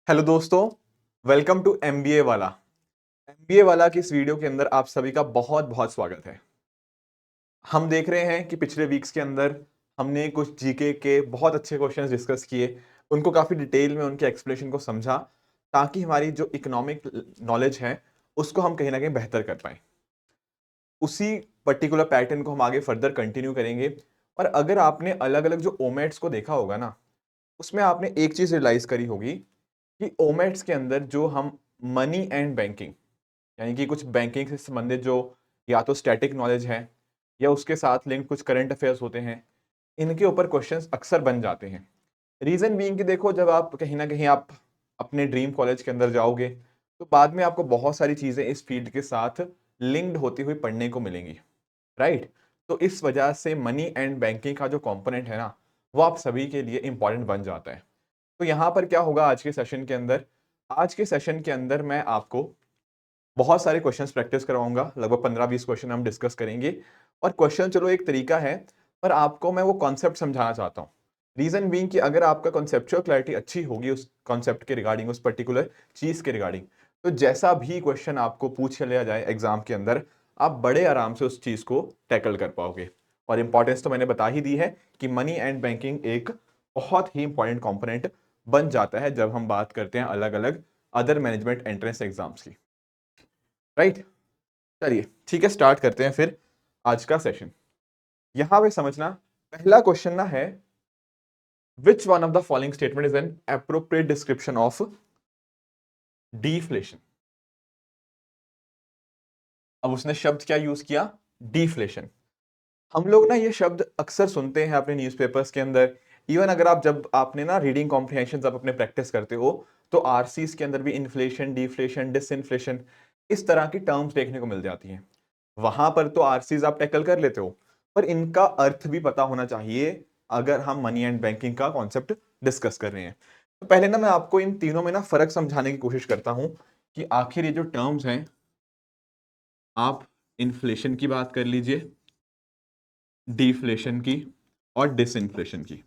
Hello दोस्तों, welcome to MBA वाला। MBA वाला की इस वीडियो के अंदर आप सभी का बहुत बहुत स्वागत है। हम देख रहे हैं कि पिछले वीक्स के अंदर हमने कुछ जीके के बहुत अच्छे क्वेश्चंस डिस्कस किए, उनको काफ़ी डिटेल में उनके एक्सप्लेनेशन को समझा, ताकि हमारी जो इकोनॉमिक नॉलेज है उसको हम कहीं ना कहीं बेहतर कर पाएँ। उसी पर्टिकुलर पैटर्न को हम आगे फर्दर कंटिन्यू करेंगे। और अगर आपने अलग अलग जो ओमेट्स को देखा होगा ना, उसमें आपने एक चीज़ रियलाइज़ करी होगी कि ओमेट्स के अंदर जो हम मनी एंड बैंकिंग, यानी कि कुछ बैंकिंग से संबंधित जो या तो स्टैटिक नॉलेज है या उसके साथ लिंक कुछ करंट अफेयर्स होते हैं, इनके ऊपर क्वेश्चंस अक्सर बन जाते हैं। रीजन बीइंग कि देखो, जब आप कहीं ना कहीं आप अपने ड्रीम कॉलेज के अंदर जाओगे तो बाद में आपको बहुत सारी चीजें इस फील्ड के साथ लिंक्ड होती हुई पढ़ने को मिलेंगी, राइट। तो इस वजह से मनी एंड बैंकिंग का जो कंपोनेंट है ना, वो आप सभी के लिए इंपॉर्टेंट बन जाता है। तो यहाँ पर क्या होगा आज के सेशन के अंदर, आज के सेशन के अंदर मैं आपको बहुत सारे क्वेश्चंस प्रैक्टिस करवाऊंगा। लगभग 15-20 क्वेश्चन हम डिस्कस करेंगे। और क्वेश्चन चलो एक तरीका है, पर आपको मैं वो कॉन्सेप्ट समझाना चाहता हूँ। रीजन बीइंग कि अगर आपका कॉन्सेप्चुअल क्लैरिटी अच्छी होगी उस कॉन्सेप्ट के रिगार्डिंग, उस पर्टिकुलर चीज के रिगार्डिंग, तो जैसा भी क्वेश्चन आपको पूछ लिया जाए एग्जाम के अंदर, आप बड़े आराम से उस चीज को टैकल कर पाओगे। और इंपॉर्टेंस तो मैंने बता ही दी है कि मनी एंड बैंकिंग एक बहुत ही इंपॉर्टेंट कॉम्पोनेंट बन जाता है जब हम बात करते हैं अलग अलग अदर मैनेजमेंट एंट्रेंस एग्जाम्स की, राइट। चलिए ठीक है, स्टार्ट करते हैं फिर आज का सेशन। यहां पे समझना, पहला क्वेश्चन ना है, which one of the following statement is an appropriate description of डीफ्लेशन। अब उसने शब्द क्या यूज किया, डीफ्लेशन। हम लोग ना ये शब्द अक्सर सुनते हैं अपने न्यूज़पेपर्स के अंदर। इवन अगर आप जब आपने ना रीडिंग कॉम्प्रिहेंशन आप अपने प्रैक्टिस करते हो तो आरसीज के अंदर भी इन्फ्लेशन, डिफ्लेशन, डिसइन्फ्लेशन, इस तरह की टर्म्स देखने को मिल जाती हैं। वहां पर तो आरसीज आप टैकल कर लेते हो, पर इनका अर्थ भी पता होना चाहिए अगर हम मनी एंड बैंकिंग का कॉन्सेप्ट डिस्कस कर रहे हैं। तो पहले ना मैं आपको इन तीनों में ना फर्क समझाने की कोशिश करता हूं कि आखिर ये जो टर्म्स हैं, आप इन्फ्लेशन की बात कर लीजिए, डिफ्लेशन की और डिसइन्फ्लेशन की।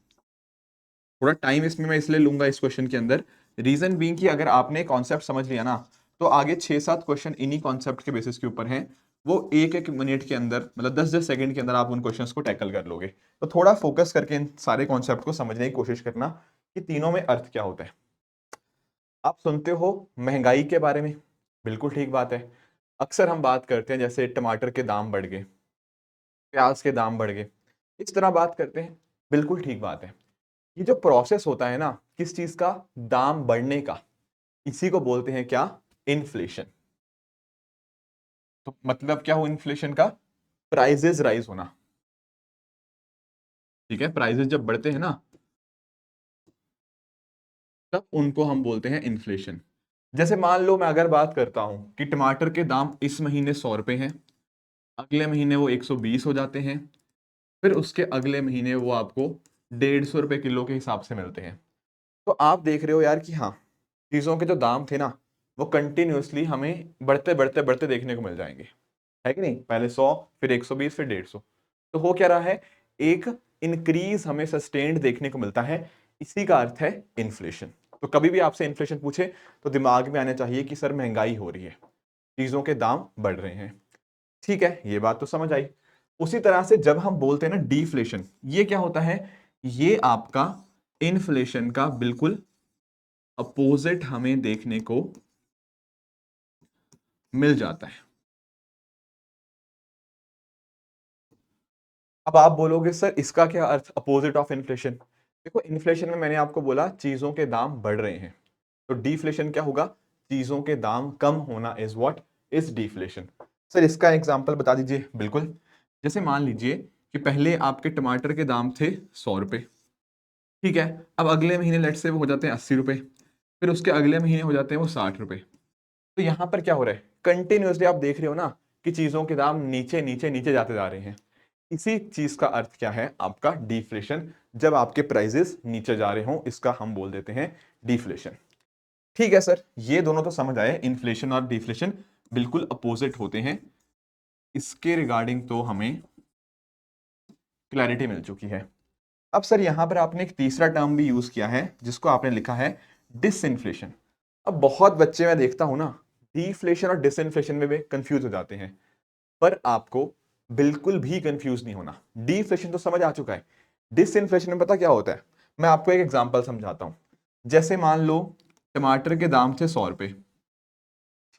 थोड़ा टाइम इसमें मैं इसलिए लूंगा इस क्वेश्चन के अंदर, रीजन बीइंग कि अगर आपने कॉन्सेप्ट समझ लिया ना, तो आगे 6-7 क्वेश्चन इन्हीं कॉन्सेप्ट के बेसिस के ऊपर हैं। वो एक एक मिनट के अंदर, मतलब 10-10 सेकंड के अंदर आप उन क्वेश्चंस को टैकल कर लोगे। तो थोड़ा फोकस करके इन सारे कॉन्सेप्ट को समझने की कोशिश करना कि तीनों में अर्थ क्या होता है। आप सुनते हो महंगाई के बारे में, बिल्कुल ठीक बात है। अक्सर हम बात करते हैं जैसे टमाटर के दाम बढ़ गए, प्याज के दाम बढ़ गए, इस तरह बात करते हैं, बिल्कुल ठीक बात है। ये जो प्रोसेस होता है ना किस चीज का, दाम बढ़ने का, इसी को बोलते हैं क्या, इन्फ्लेशन। तो मतलब क्या हो इन्फ्लेशन का, प्राइजेस राइज होना। ठीक है, प्राइजेस जब बढ़ते हैं ना, तब उनको हम बोलते हैं इन्फ्लेशन। जैसे मान लो मैं अगर बात करता हूं कि टमाटर के दाम इस महीने 100 रुपए हैं, अगले महीने वो 120 हो जाते हैं, फिर उसके अगले महीने वो आपको 150 रुपए किलो के हिसाब से मिलते हैं। तो आप देख रहे हो यार कि हाँ, चीजों के जो दाम थे ना, वो कंटिन्यूअसली हमें बढ़ते बढ़ते बढ़ते देखने को मिल जाएंगे, है कि नहीं। पहले 100, फिर 120, फिर 150। तो हो क्या रहा है, एक इंक्रीज हमें सस्टेन्ड देखने को मिलता है। इसी का अर्थ है इन्फ्लेशन। तो कभी भी आपसे इन्फ्लेशन पूछे तो दिमाग में आना चाहिए कि सर महंगाई हो रही है, चीजों के दाम बढ़ रहे हैं। ठीक है, ये बात तो समझ आई। उसी तरह से जब हम बोलते हैं ना डिफ्लेशन, ये क्या होता है, ये आपका इन्फ्लेशन का बिल्कुल अपोजिट हमें देखने को मिल जाता है। अब आप बोलोगे सर इसका क्या अर्थ, अपोजिट ऑफ इन्फ्लेशन। देखो, इन्फ्लेशन में मैंने आपको बोला चीजों के दाम बढ़ रहे हैं, तो डिफ्लेशन क्या होगा, चीजों के दाम कम होना is what, is deflation. Sir इसका एग्जांपल बता दीजिए। बिल्कुल, जैसे मान लीजिए कि पहले आपके टमाटर के दाम थे 100 रुपए, ठीक है। अब अगले महीने लेट से वो हो जाते हैं 80 रुपए, फिर उसके अगले महीने हो जाते हैं वो 60 रुपए। तो यहां पर क्या हो रहा है, कंटिन्यूअसली आप देख रहे हो ना कि चीजों के दाम नीचे नीचे नीचे जाते जा रहे हैं। इसी चीज का अर्थ क्या है, आपका डिफ्लेशन। जब आपके प्राइजेस नीचे जा रहे हो, इसका हम बोल देते हैं डिफ्लेशन। ठीक है सर, ये दोनों तो समझ आए, इन्फ्लेशन और डिफ्लेशन बिल्कुल अपोजिट होते हैं। इसके रिगार्डिंग तो हमें क्लैरिटी मिल चुकी है। अब सर यहां पर आपने एक तीसरा टर्म भी यूज किया है जिसको आपने लिखा है डिसइन्फ्लेशन। अब बहुत बच्चे मैं देखता हूं ना, डिफ्लेशन और डिसइंफ्लेशन में भी कंफ्यूज हो जाते हैं, पर आपको बिल्कुल भी कंफ्यूज नहीं होना। डिफ्लेशन तो समझ आ चुका है, डिसइंफ्लेशन में पता क्या होता है? मैं आपको एक एग्जांपल समझाता हूं। जैसे मान लो टमाटर के दाम थे 100 रुपए,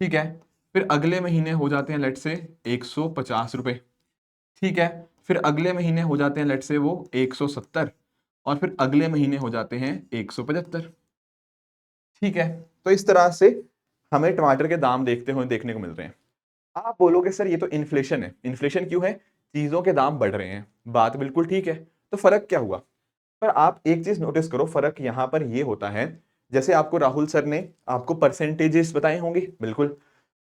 ठीक है, फिर अगले महीने हो जाते हैं लेट से 150 रुपए, ठीक है, फिर अगले महीने हो जाते हैं लेट से वो 170, और फिर अगले महीने हो जाते हैं 175, ठीक है। तो इस तरह से हमें टमाटर के दाम देखते हुए देखने को मिल रहे हैं। आप बोलोगे सर ये तो इन्फ्लेशन है। इन्फ्लेशन क्यों है? चीजों के दाम बढ़ रहे हैं, बात बिल्कुल ठीक है। तो फर्क क्या हुआ? पर आप एक चीज नोटिस करो, फर्क यहां पर ये होता है, जैसे आपको राहुल सर ने आपको परसेंटेजेस बताए होंगे, बिल्कुल।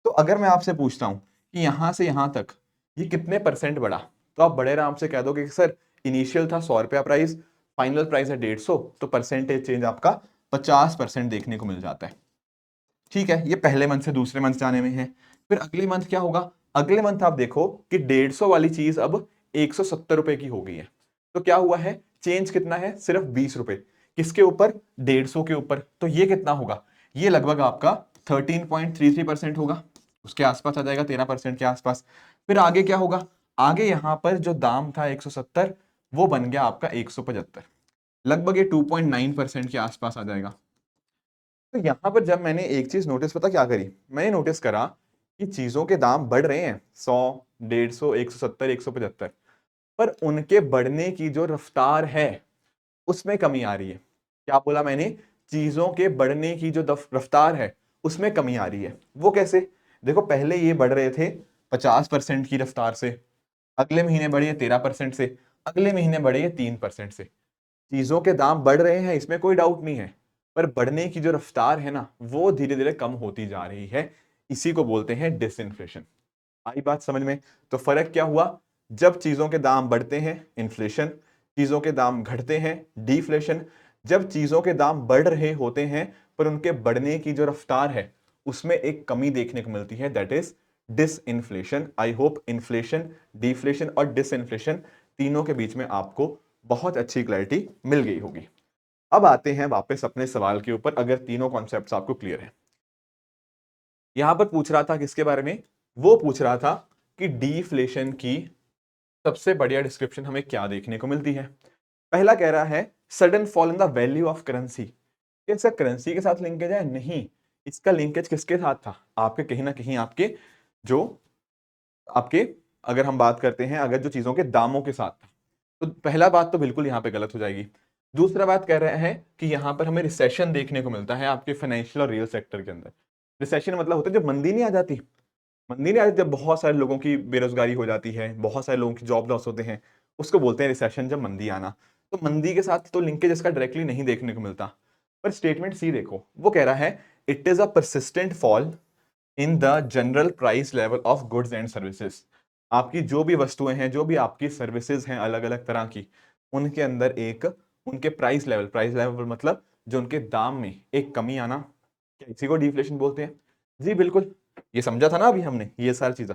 तो अगर मैं आपसे पूछता हूं कि यहां से यहां तक ये कितने परसेंट बढ़ा, तो आप बड़े आराम से कह दोगे कि सर इनिशियल था 100 रुपया प्राइस, फाइनल प्राइस है 150, तो परसेंटेज चेंज आपका 50% देखने को मिल जाता है, ठीक है। ये पहले मंथ से दूसरे मंथ जाने में है। फिर अगले मंथ क्या होगा? अगले मंथ आप देखो कि 150 वाली चीज अब 170 रुपए की हो गई है। तो क्या हुआ है? चेंज कितना है? सिर्फ 20 रुपए। किसके ऊपर? 150 के ऊपर। तो ये कितना होगा? ये लगभग आपका 13.33% होगा, उसके आसपास आ जाएगा, 13% के आसपास। फिर आगे क्या होगा? आगे यहां पर जो दाम था 170, वो बन गया आपका 175, लगभग ये 2.9% के आसपास आ जाएगा। तो यहां पर जब मैंने एक चीज नोटिस, पता क्या करी? मैंने नोटिस करा कि चीजों के दाम बढ़ रहे हैं, 100, 150, 170, 175, पर उनके बढ़ने की जो रफ्तार है उसमें कमी आ रही है। क्या बोला मैंने? चीजों के बढ़ने की जो रफ्तार है उसमें कमी आ रही है। वो कैसे? देखो, पहले ये बढ़ रहे थे 50% की रफ्तार से, अगले महीने बढ़े 13% से, अगले महीने बढ़े 3% से। चीजों के दाम बढ़ रहे हैं, इसमें कोई डाउट नहीं है, पर बढ़ने की जो रफ्तार है ना, वो धीरे धीरे कम होती जा रही है। इसी को बोलते हैं डिसइंफ्लेशन। आई बात समझ में? तो फर्क क्या हुआ? जब चीजों के दाम बढ़ते हैं, इन्फ्लेशन। चीजों के दाम घटते हैं, डिफ्लेशन। जब चीजों के दाम बढ़ रहे होते हैं पर उनके बढ़ने की जो रफ्तार है उसमें एक कमी देखने को मिलती है, that is disinflation. I hope inflation, deflation और डिसइंफ्लेशन तीनों के बीच में आपको बहुत अच्छी क्लैरिटी मिल गई होगी। अब आते हैं वापस अपने सवाल के ऊपर, अगर तीनों कॉन्सेप्ट्स आपको क्लियर है। यहां पर पूछ रहा था किसके बारे में? वो पूछ रहा था कि डिफ्लेशन की सबसे बढ़िया डिस्क्रिप्शन हमें क्या देखने को मिलती है। पहला कह रहा है sudden fall in the value of currency. इसका करेंसी के साथ लिंकेज है? नहीं, इसका लिंकेज किसके साथ था? आपके कहीं ना कहीं आपके जो आपके अगर हम बात करते हैं, अगर जो चीजों के दामों के साथ था, तो पहला बात तो बिल्कुल यहां पे गलत हो जाएगी। दूसरा बात कह रहे हैं कि यहां पर हमें रिसेशन देखने को मिलता है आपके फाइनेंशियल और रियल सेक्टर के अंदर। रिसेशन मतलब होता है जब मंदी नहीं आ जाती। मंदी नहीं आ जाती, जब बहुत सारे लोगों की बेरोजगारी हो जाती है, बहुत सारे लोगों की जॉब लॉस होते हैं, उसको बोलते हैं रिसेशन, जब मंदी आना। तो मंदी के साथ तो लिंकेज इसका डायरेक्टली नहीं देखने को मिलता। पर स्टेटमेंट सी देखो, वो कह रहा है it is a persistent fall in the general price level of goods and services. आपकी जो भी वस्तुएं हैं, जो भी आपकी सर्विसेज हैं अलग अलग तरह की, उनके अंदर एक उनके प्राइस लेवल मतलब जो उनके दाम में एक कमी आना, क्या इसी को डिफ्लेशन बोलते हैं? जी बिल्कुल, ये समझा था ना अभी हमने, ये सारी चीजें,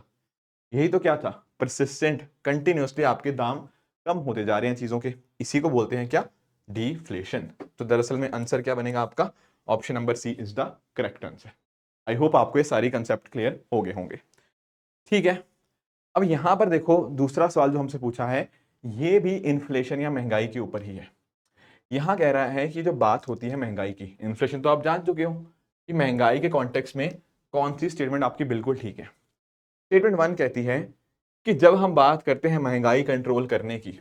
यही तो क्या था? परसिस्टेंट, कंटिन्यूअसली आपके दाम कम होते जा रहे हैं चीजों के, इसी को बोलते हैं क्या? डिफ्लेशन। तो दरअसल में आंसर क्या बनेगा आपका? Option number C is the correct answer. I hope आपको ये सारी कंसेप्ट क्लियर हो गए होंगे, ठीक है। अब यहां पर देखो, दूसरा सवाल जो हमसे पूछा है, ये भी इन्फ्लेशन या महंगाई के ऊपर ही है। यहां कह रहा है कि जो बात होती है महंगाई की, इन्फ्लेशन तो आप जान चुके हो कि महंगाई के कॉन्टेक्स्ट में कौन सी स्टेटमेंट आपकी बिल्कुल ठीक है। स्टेटमेंट वन कहती है कि जब हम बात करते हैं महंगाई कंट्रोल करने की,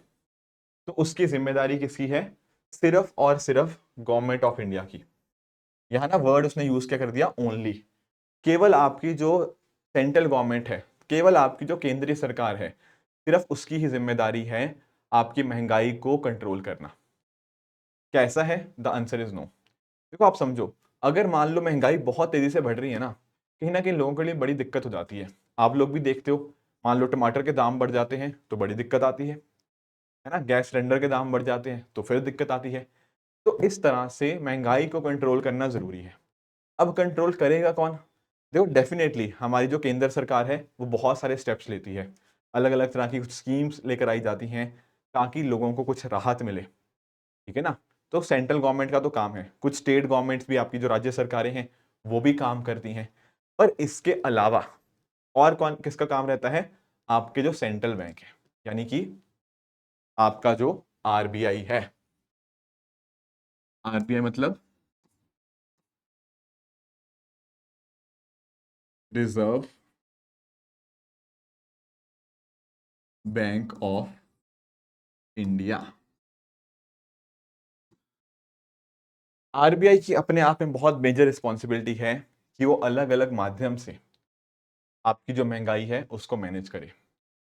तो उसकी जिम्मेदारी किसकी है? सिर्फ और सिर्फ गवर्नमेंट ऑफ इंडिया की। यहां ना वर्ड उसने यूज क्या कर दिया? ओनली। केवल आपकी जो सेंट्रल गवर्नमेंट है, केवल आपकी जो केंद्रीय सरकार है, सिर्फ उसकी ही जिम्मेदारी है आपकी महंगाई को कंट्रोल करना। क्या ऐसा है? The answer is no. देखो आप समझो, अगर मान लो महंगाई बहुत तेजी से बढ़ रही है ना कहीं लोगों के लिए बड़ी दिक्कत हो जाती है। आप लोग भी देखते हो, मान लो टमाटर के दाम बढ़ जाते हैं तो बड़ी दिक्कत आती है ना, गैस सिलेंडर के दाम बढ़ जाते हैं तो फिर दिक्कत आती है। तो इस तरह से महंगाई को कंट्रोल करना जरूरी है। अब कंट्रोल करेगा कौन? देखो डेफिनेटली हमारी जो केंद्र सरकार है वो बहुत सारे स्टेप्स लेती है, अलग अलग तरह की कुछ स्कीम्स लेकर आई जाती हैं ताकि लोगों को कुछ राहत मिले, ठीक है ना। तो सेंट्रल गवर्नमेंट का तो काम है, कुछ स्टेट गवर्नमेंट्स भी आपकी जो राज्य सरकारें हैं वो भी काम करती हैं। पर इसके अलावा और कौन किसका काम रहता है? आपके जो सेंट्रल बैंक है, यानी कि आपका जो आरबीआई है। आरबीआई मतलब reserve bank of India. RBI की अपने आप में बहुत मेजर रिस्पॉन्सिबिलिटी है कि वो अलग अलग माध्यम से आपकी जो महंगाई है उसको मैनेज करे।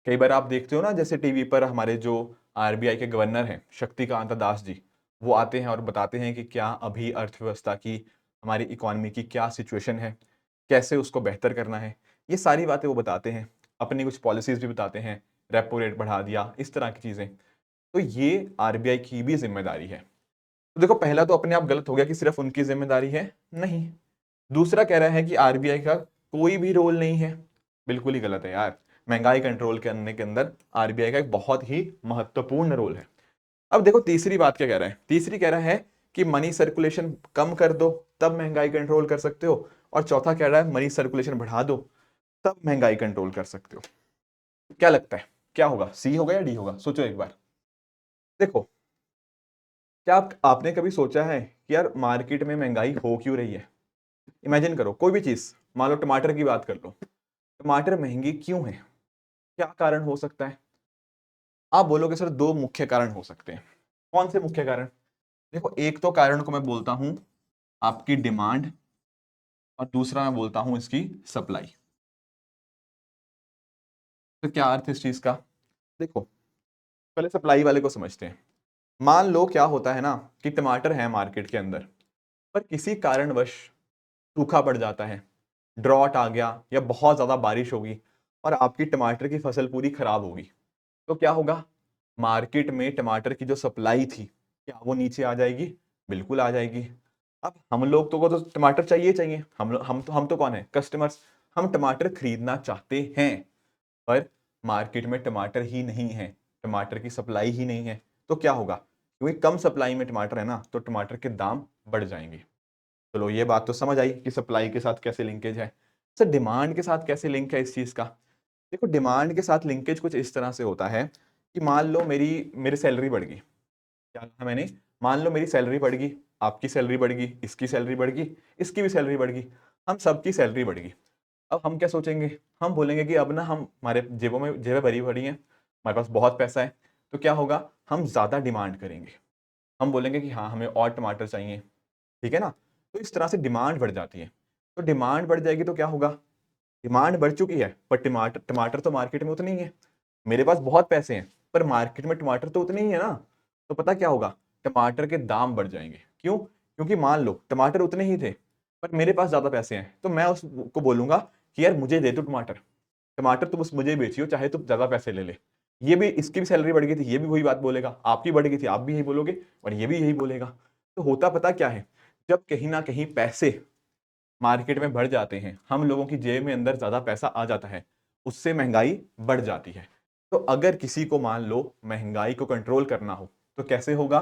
कई बार आप देखते हो ना, जैसे टीवी पर हमारे जो आरबीआई के गवर्नर हैं शक्तिकांत दास जी, वो आते हैं और बताते हैं कि क्या अभी अर्थव्यवस्था की, हमारी इकोनॉमी की क्या सिचुएशन है, कैसे उसको बेहतर करना है। ये सारी बातें वो बताते हैं, अपनी कुछ पॉलिसीज भी बताते हैं, रेपो रेट बढ़ा दिया, इस तरह की चीज़ें। तो ये आरबीआई की भी जिम्मेदारी है। तो देखो, पहला तो अपने आप गलत हो गया कि सिर्फ उनकी जिम्मेदारी है, नहीं। दूसरा कह रहा है कि आरबीआई का कोई भी रोल नहीं है। बिल्कुल ही गलत है यार। महंगाई कंट्रोल करने के अंदर आरबीआई का एक बहुत ही महत्वपूर्ण रोल है। अब देखो तीसरी बात क्या कह रहा है। तीसरी कह रहा है कि मनी सर्कुलेशन कम कर दो तब महंगाई कंट्रोल कर सकते हो, और चौथा कह रहा है मनी सर्कुलेशन बढ़ा दो तब महंगाई कंट्रोल कर सकते हो। क्या लगता है क्या होगा? सी होगा या डी होगा? सोचो एक बार। देखो, क्या आपने कभी सोचा है कि यार मार्केट में महंगाई हो क्यों रही है? इमेजिन करो कोई भी चीज, मान लो टमाटर की बात कर लो। टमाटर महंगी क्यों है? क्या कारण हो सकता है? आप बोलोगे सर दो मुख्य कारण हो सकते हैं। कौन से मुख्य कारण? देखो, एक तो कारण को मैं बोलता हूं आपकी डिमांड, और दूसरा मैं बोलता हूं इसकी सप्लाई। तो क्या अर्थ इस चीज का? देखो, पहले सप्लाई वाले को समझते हैं। मान लो क्या होता है ना कि टमाटर है मार्केट के अंदर, पर किसी कारणवश सूखा पड़ जाता है, ड्रॉट आ गया या बहुत ज्यादा बारिश होगी और आपकी टमाटर की फसल पूरी खराब होगी। तो क्या होगा? मार्केट में टमाटर की जो सप्लाई थी, क्या वो नीचे आ जाएगी? बिल्कुल आ जाएगी। अब हम लोग तो को तो टमाटर चाहिए चाहिए, हम तो कौन है? कस्टमर्स। हम टमाटर खरीदना चाहते हैं, पर मार्केट में टमाटर ही नहीं है, टमाटर की सप्लाई ही नहीं है। तो क्या होगा? क्योंकि कम सप्लाई में टमाटर है ना, तो टमाटर के दाम बढ़ जाएंगे। चलो, ये बात तो समझ आई कि सप्लाई के साथ कैसे लिंकेज है। सर डिमांड के साथ कैसे लिंक है इस चीज का? देखो, डिमांड के साथ लिंकेज कुछ इस तरह से होता है कि मान लो मेरी सैलरी बढ़ गई। क्या कहा मैंने? मान लो मेरी सैलरी बढ़ गई, आपकी सैलरी बढ़ गई, इसकी सैलरी बढ़ गई, इसकी भी सैलरी बढ़ गई, हम सबकी सैलरी बढ़ गई। अब हम क्या सोचेंगे? हम बोलेंगे कि अब ना हम, हमारे जेबों में जेबें भरी भरी हैं, हमारे पास बहुत पैसा है। तो क्या होगा? हम ज़्यादा डिमांड करेंगे। हम बोलेंगे कि हाँ, हमें और टमाटर चाहिए। ठीक है ना? तो इस तरह से डिमांड बढ़ जाती है। तो डिमांड बढ़ जाएगी तो क्या होगा? डिमांड बढ़ चुकी है, पर टमाटर टमाटर तो मार्केट में उतने ही है। मेरे पास बहुत पैसे हैं, पर मार्केट में टमाटर तो उतने ही है ना। तो पता क्या होगा? टमाटर के दाम बढ़ जाएंगे। क्यों? क्योंकि मान लो टमाटर उतने ही थे, पर मेरे पास ज्यादा पैसे हैं, तो मैं उसको बोलूंगा कि यार मुझे दे दो टमाटर, टमाटर तुम बस मुझे ही बेचियो, चाहे तुम ज्यादा पैसे ले ले। ये भी, इसकी भी सैलरी बढ़ गई थी, ये भी वही बात बोलेगा। आपकी बढ़ गई थी, आप भी यही बोलोगे, और ये भी यही बोलेगा। तो होता पता क्या है? जब कहीं ना कहीं पैसे मार्केट में बढ़ जाते हैं, हम लोगों की जेब में अंदर ज्यादा पैसा आ जाता है, उससे महंगाई बढ़ जाती है। तो अगर किसी को मान लो महंगाई को कंट्रोल करना हो, तो कैसे होगा?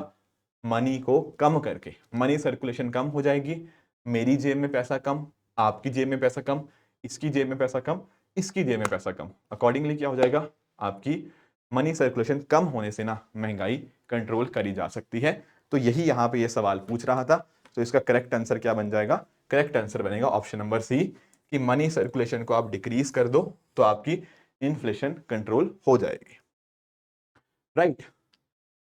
मनी को कम करके, मनी सर्कुलेशन कम हो जाएगी। मेरी जेब में पैसा कम, आपकी जेब में पैसा कम, इसकी जेब में पैसा कम, इसकी जेब में पैसा कम। अकॉर्डिंगली क्या हो जाएगा? आपकी मनी सर्कुलेशन कम होने से ना महंगाई कंट्रोल करी जा सकती है। तो यही यहाँ पे ये सवाल पूछ रहा था। तो इसका करेक्ट आंसर क्या बन जाएगा? करेक्ट आंसर बनेगा ऑप्शन नंबर सी, कि मनी सर्कुलेशन को आप डिक्रीज कर दो तो आपकी इन्फ्लेशन कंट्रोल हो जाएगी। राइट।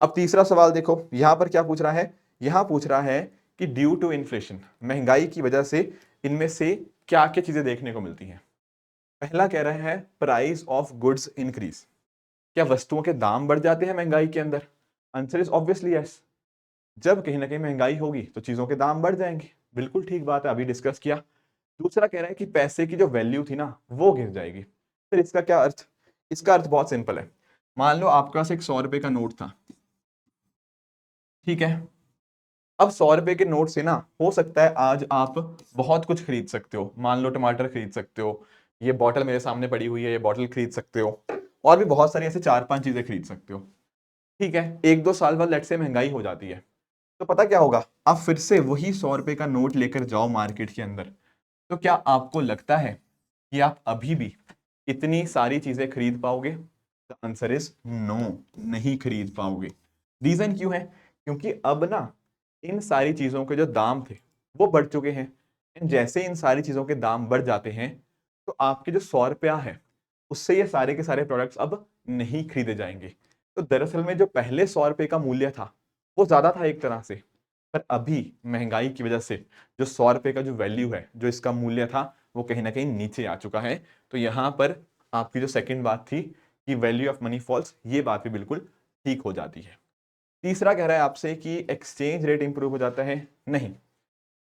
अब तीसरा सवाल देखो, यहां पर क्या पूछ रहा है? यहां पूछ रहा है कि ड्यू टू इन्फ्लेशन, महंगाई की वजह से इनमें से क्या क्या चीजें देखने को मिलती हैं। पहला कह रहा है प्राइस ऑफ गुड्स इंक्रीज। क्या वस्तुओं के दाम बढ़ जाते हैं महंगाई के अंदर? Answer is obviously yes. जब कहीं ना कहीं महंगाई होगी तो चीजों के दाम बढ़ जाएंगे। बिल्कुल ठीक बात है, अभी डिस्कस किया। दूसरा कह रहा है कि पैसे की जो वैल्यू थी ना वो गिर जाएगी। फिर इसका क्या अर्थ? इसका अर्थ बहुत सिंपल है। मान लो आपके पास एक 100 रुपए का नोट था, ठीक है। अब 100 रुपए के नोट से ना हो सकता है आज आप बहुत कुछ खरीद सकते हो। मान लो टमाटर खरीद सकते हो, ये बॉटल मेरे सामने पड़ी हुई है, ये बॉटल खरीद सकते हो, और भी बहुत सारी ऐसे चार पांच चीजें खरीद सकते हो। ठीक है, एक दो साल बाद लेट से महंगाई हो जाती है, तो पता क्या होगा? आप फिर से वही 100 रुपए का नोट लेकर जाओ मार्केट के अंदर, तो क्या आपको लगता है कि आप अभी भी इतनी सारी चीजें खरीद पाओगे? द आंसर इज नो, नहीं खरीद पाओगे। रीजन क्यों है? क्योंकि अब ना इन सारी चीजों के जो दाम थे वो बढ़ चुके हैं। एंड जैसे इन सारी चीजों के दाम बढ़ जाते हैं तो आपके जो 100 रुपया है उससे ये सारे के सारे प्रोडक्ट्स अब नहीं खरीदे जाएंगे। तो दरअसल में जो पहले 100 रुपए का मूल्य था वो ज्यादा था एक तरह से, पर अभी महंगाई की वजह से जो 100 रुपए का जो वैल्यू है, जो इसका मूल्य था, वो कहीं ना कहीं नीचे आ चुका है। तो यहां पर आपकी जो सेकंड बात थी कि वैल्यू ऑफ मनी फॉल्स, ये बात भी बिल्कुल ठीक हो जाती है। तीसरा कह रहा है आपसे कि एक्सचेंज रेट इंप्रूव हो जाता है। नहीं,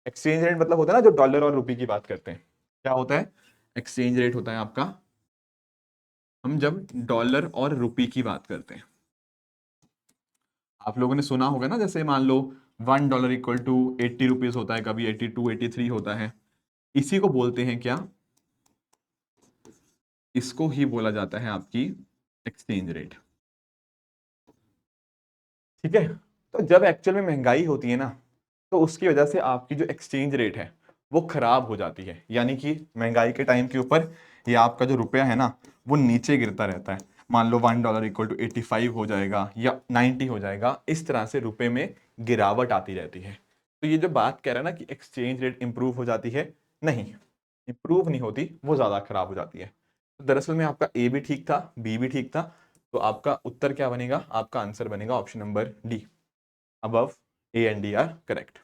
एक्सचेंज रेट मतलब होता है ना, जो डॉलर और रुपए की बात करते हैं, क्या होता है? एक्सचेंज रेट होता है आपका, हम जब डॉलर और रुपए की बात करते हैं, आप लोगों ने सुना होगा ना, जैसे मान लो $1 इक्वल टू 80 रुपीज होता है, कभी 82 83 होता है। इसी को बोलते हैं क्या? इसको ही बोला जाता है आपकी एक्सचेंज रेट। ठीक है। तो जब एक्चुअल में महंगाई होती है ना, तो उसकी वजह से आपकी जो एक्सचेंज रेट है वो खराब हो जाती है। यानी कि महंगाई के टाइम के ऊपर ये आपका जो रुपया है ना वो नीचे गिरता रहता है। मान लो $1 इक्वल टू 85 हो जाएगा या 90 हो जाएगा, इस तरह से रुपए में गिरावट आती रहती है। तो ये जो बात कह रहा है ना कि एक्सचेंज रेट इंप्रूव हो जाती है, नहीं, इंप्रूव नहीं होती, वो ज्यादा खराब हो जाती है। तो दरअसल में आपका ए भी ठीक था, बी भी ठीक था। तो आपका उत्तर क्या बनेगा? आपका आंसर बनेगा option number D, above A and D R correct.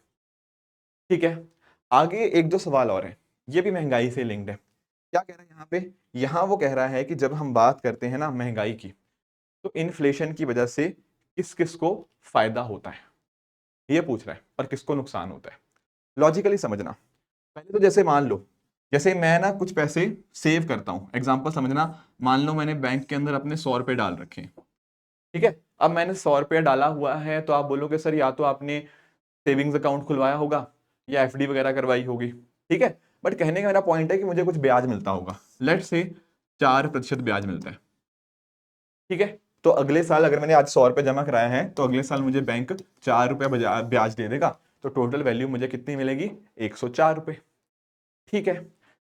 ठीक है। आगे एक दो सवाल और हैं, ये भी महंगाई से लिंक्ड है। क्या कह रहा है यहाँ पे? यहाँ वो कह रहा है कि जब हम बात करते हैं ना महंगाई की, तो इन्फ्लेशन की वजह से किस किस को फायदा होता है, ये पूछ रहा है, और किसको नुकसान होता है। लॉजिकली समझना। पहले तो जैसे मान लो, जैसे मैं ना कुछ पैसे सेव करता हूँ, एग्जांपल समझना। मान लो मैंने बैंक के अंदर अपने 100 रुपए डाल रखे हैं। ठीक है। अब मैंने 100 रुपया डाला हुआ है, तो आप बोलोगे सर या तो आपने सेविंग्स अकाउंट खुलवाया होगा या एफडी वगैरह करवाई होगी। ठीक है। बट कहने का मेरा पॉइंट है कि मुझे कुछ ब्याज मिलता होगा, लेट से 4% ब्याज मिलता है। ठीक है। तो अगले साल अगर मैंने आज 100 रुपये जमा कराया है, तो अगले साल मुझे बैंक 4 रुपया ब्याज दे देगा। तो टोटल वैल्यू मुझे कितनी मिलेगी? 104 रुपये। ठीक है।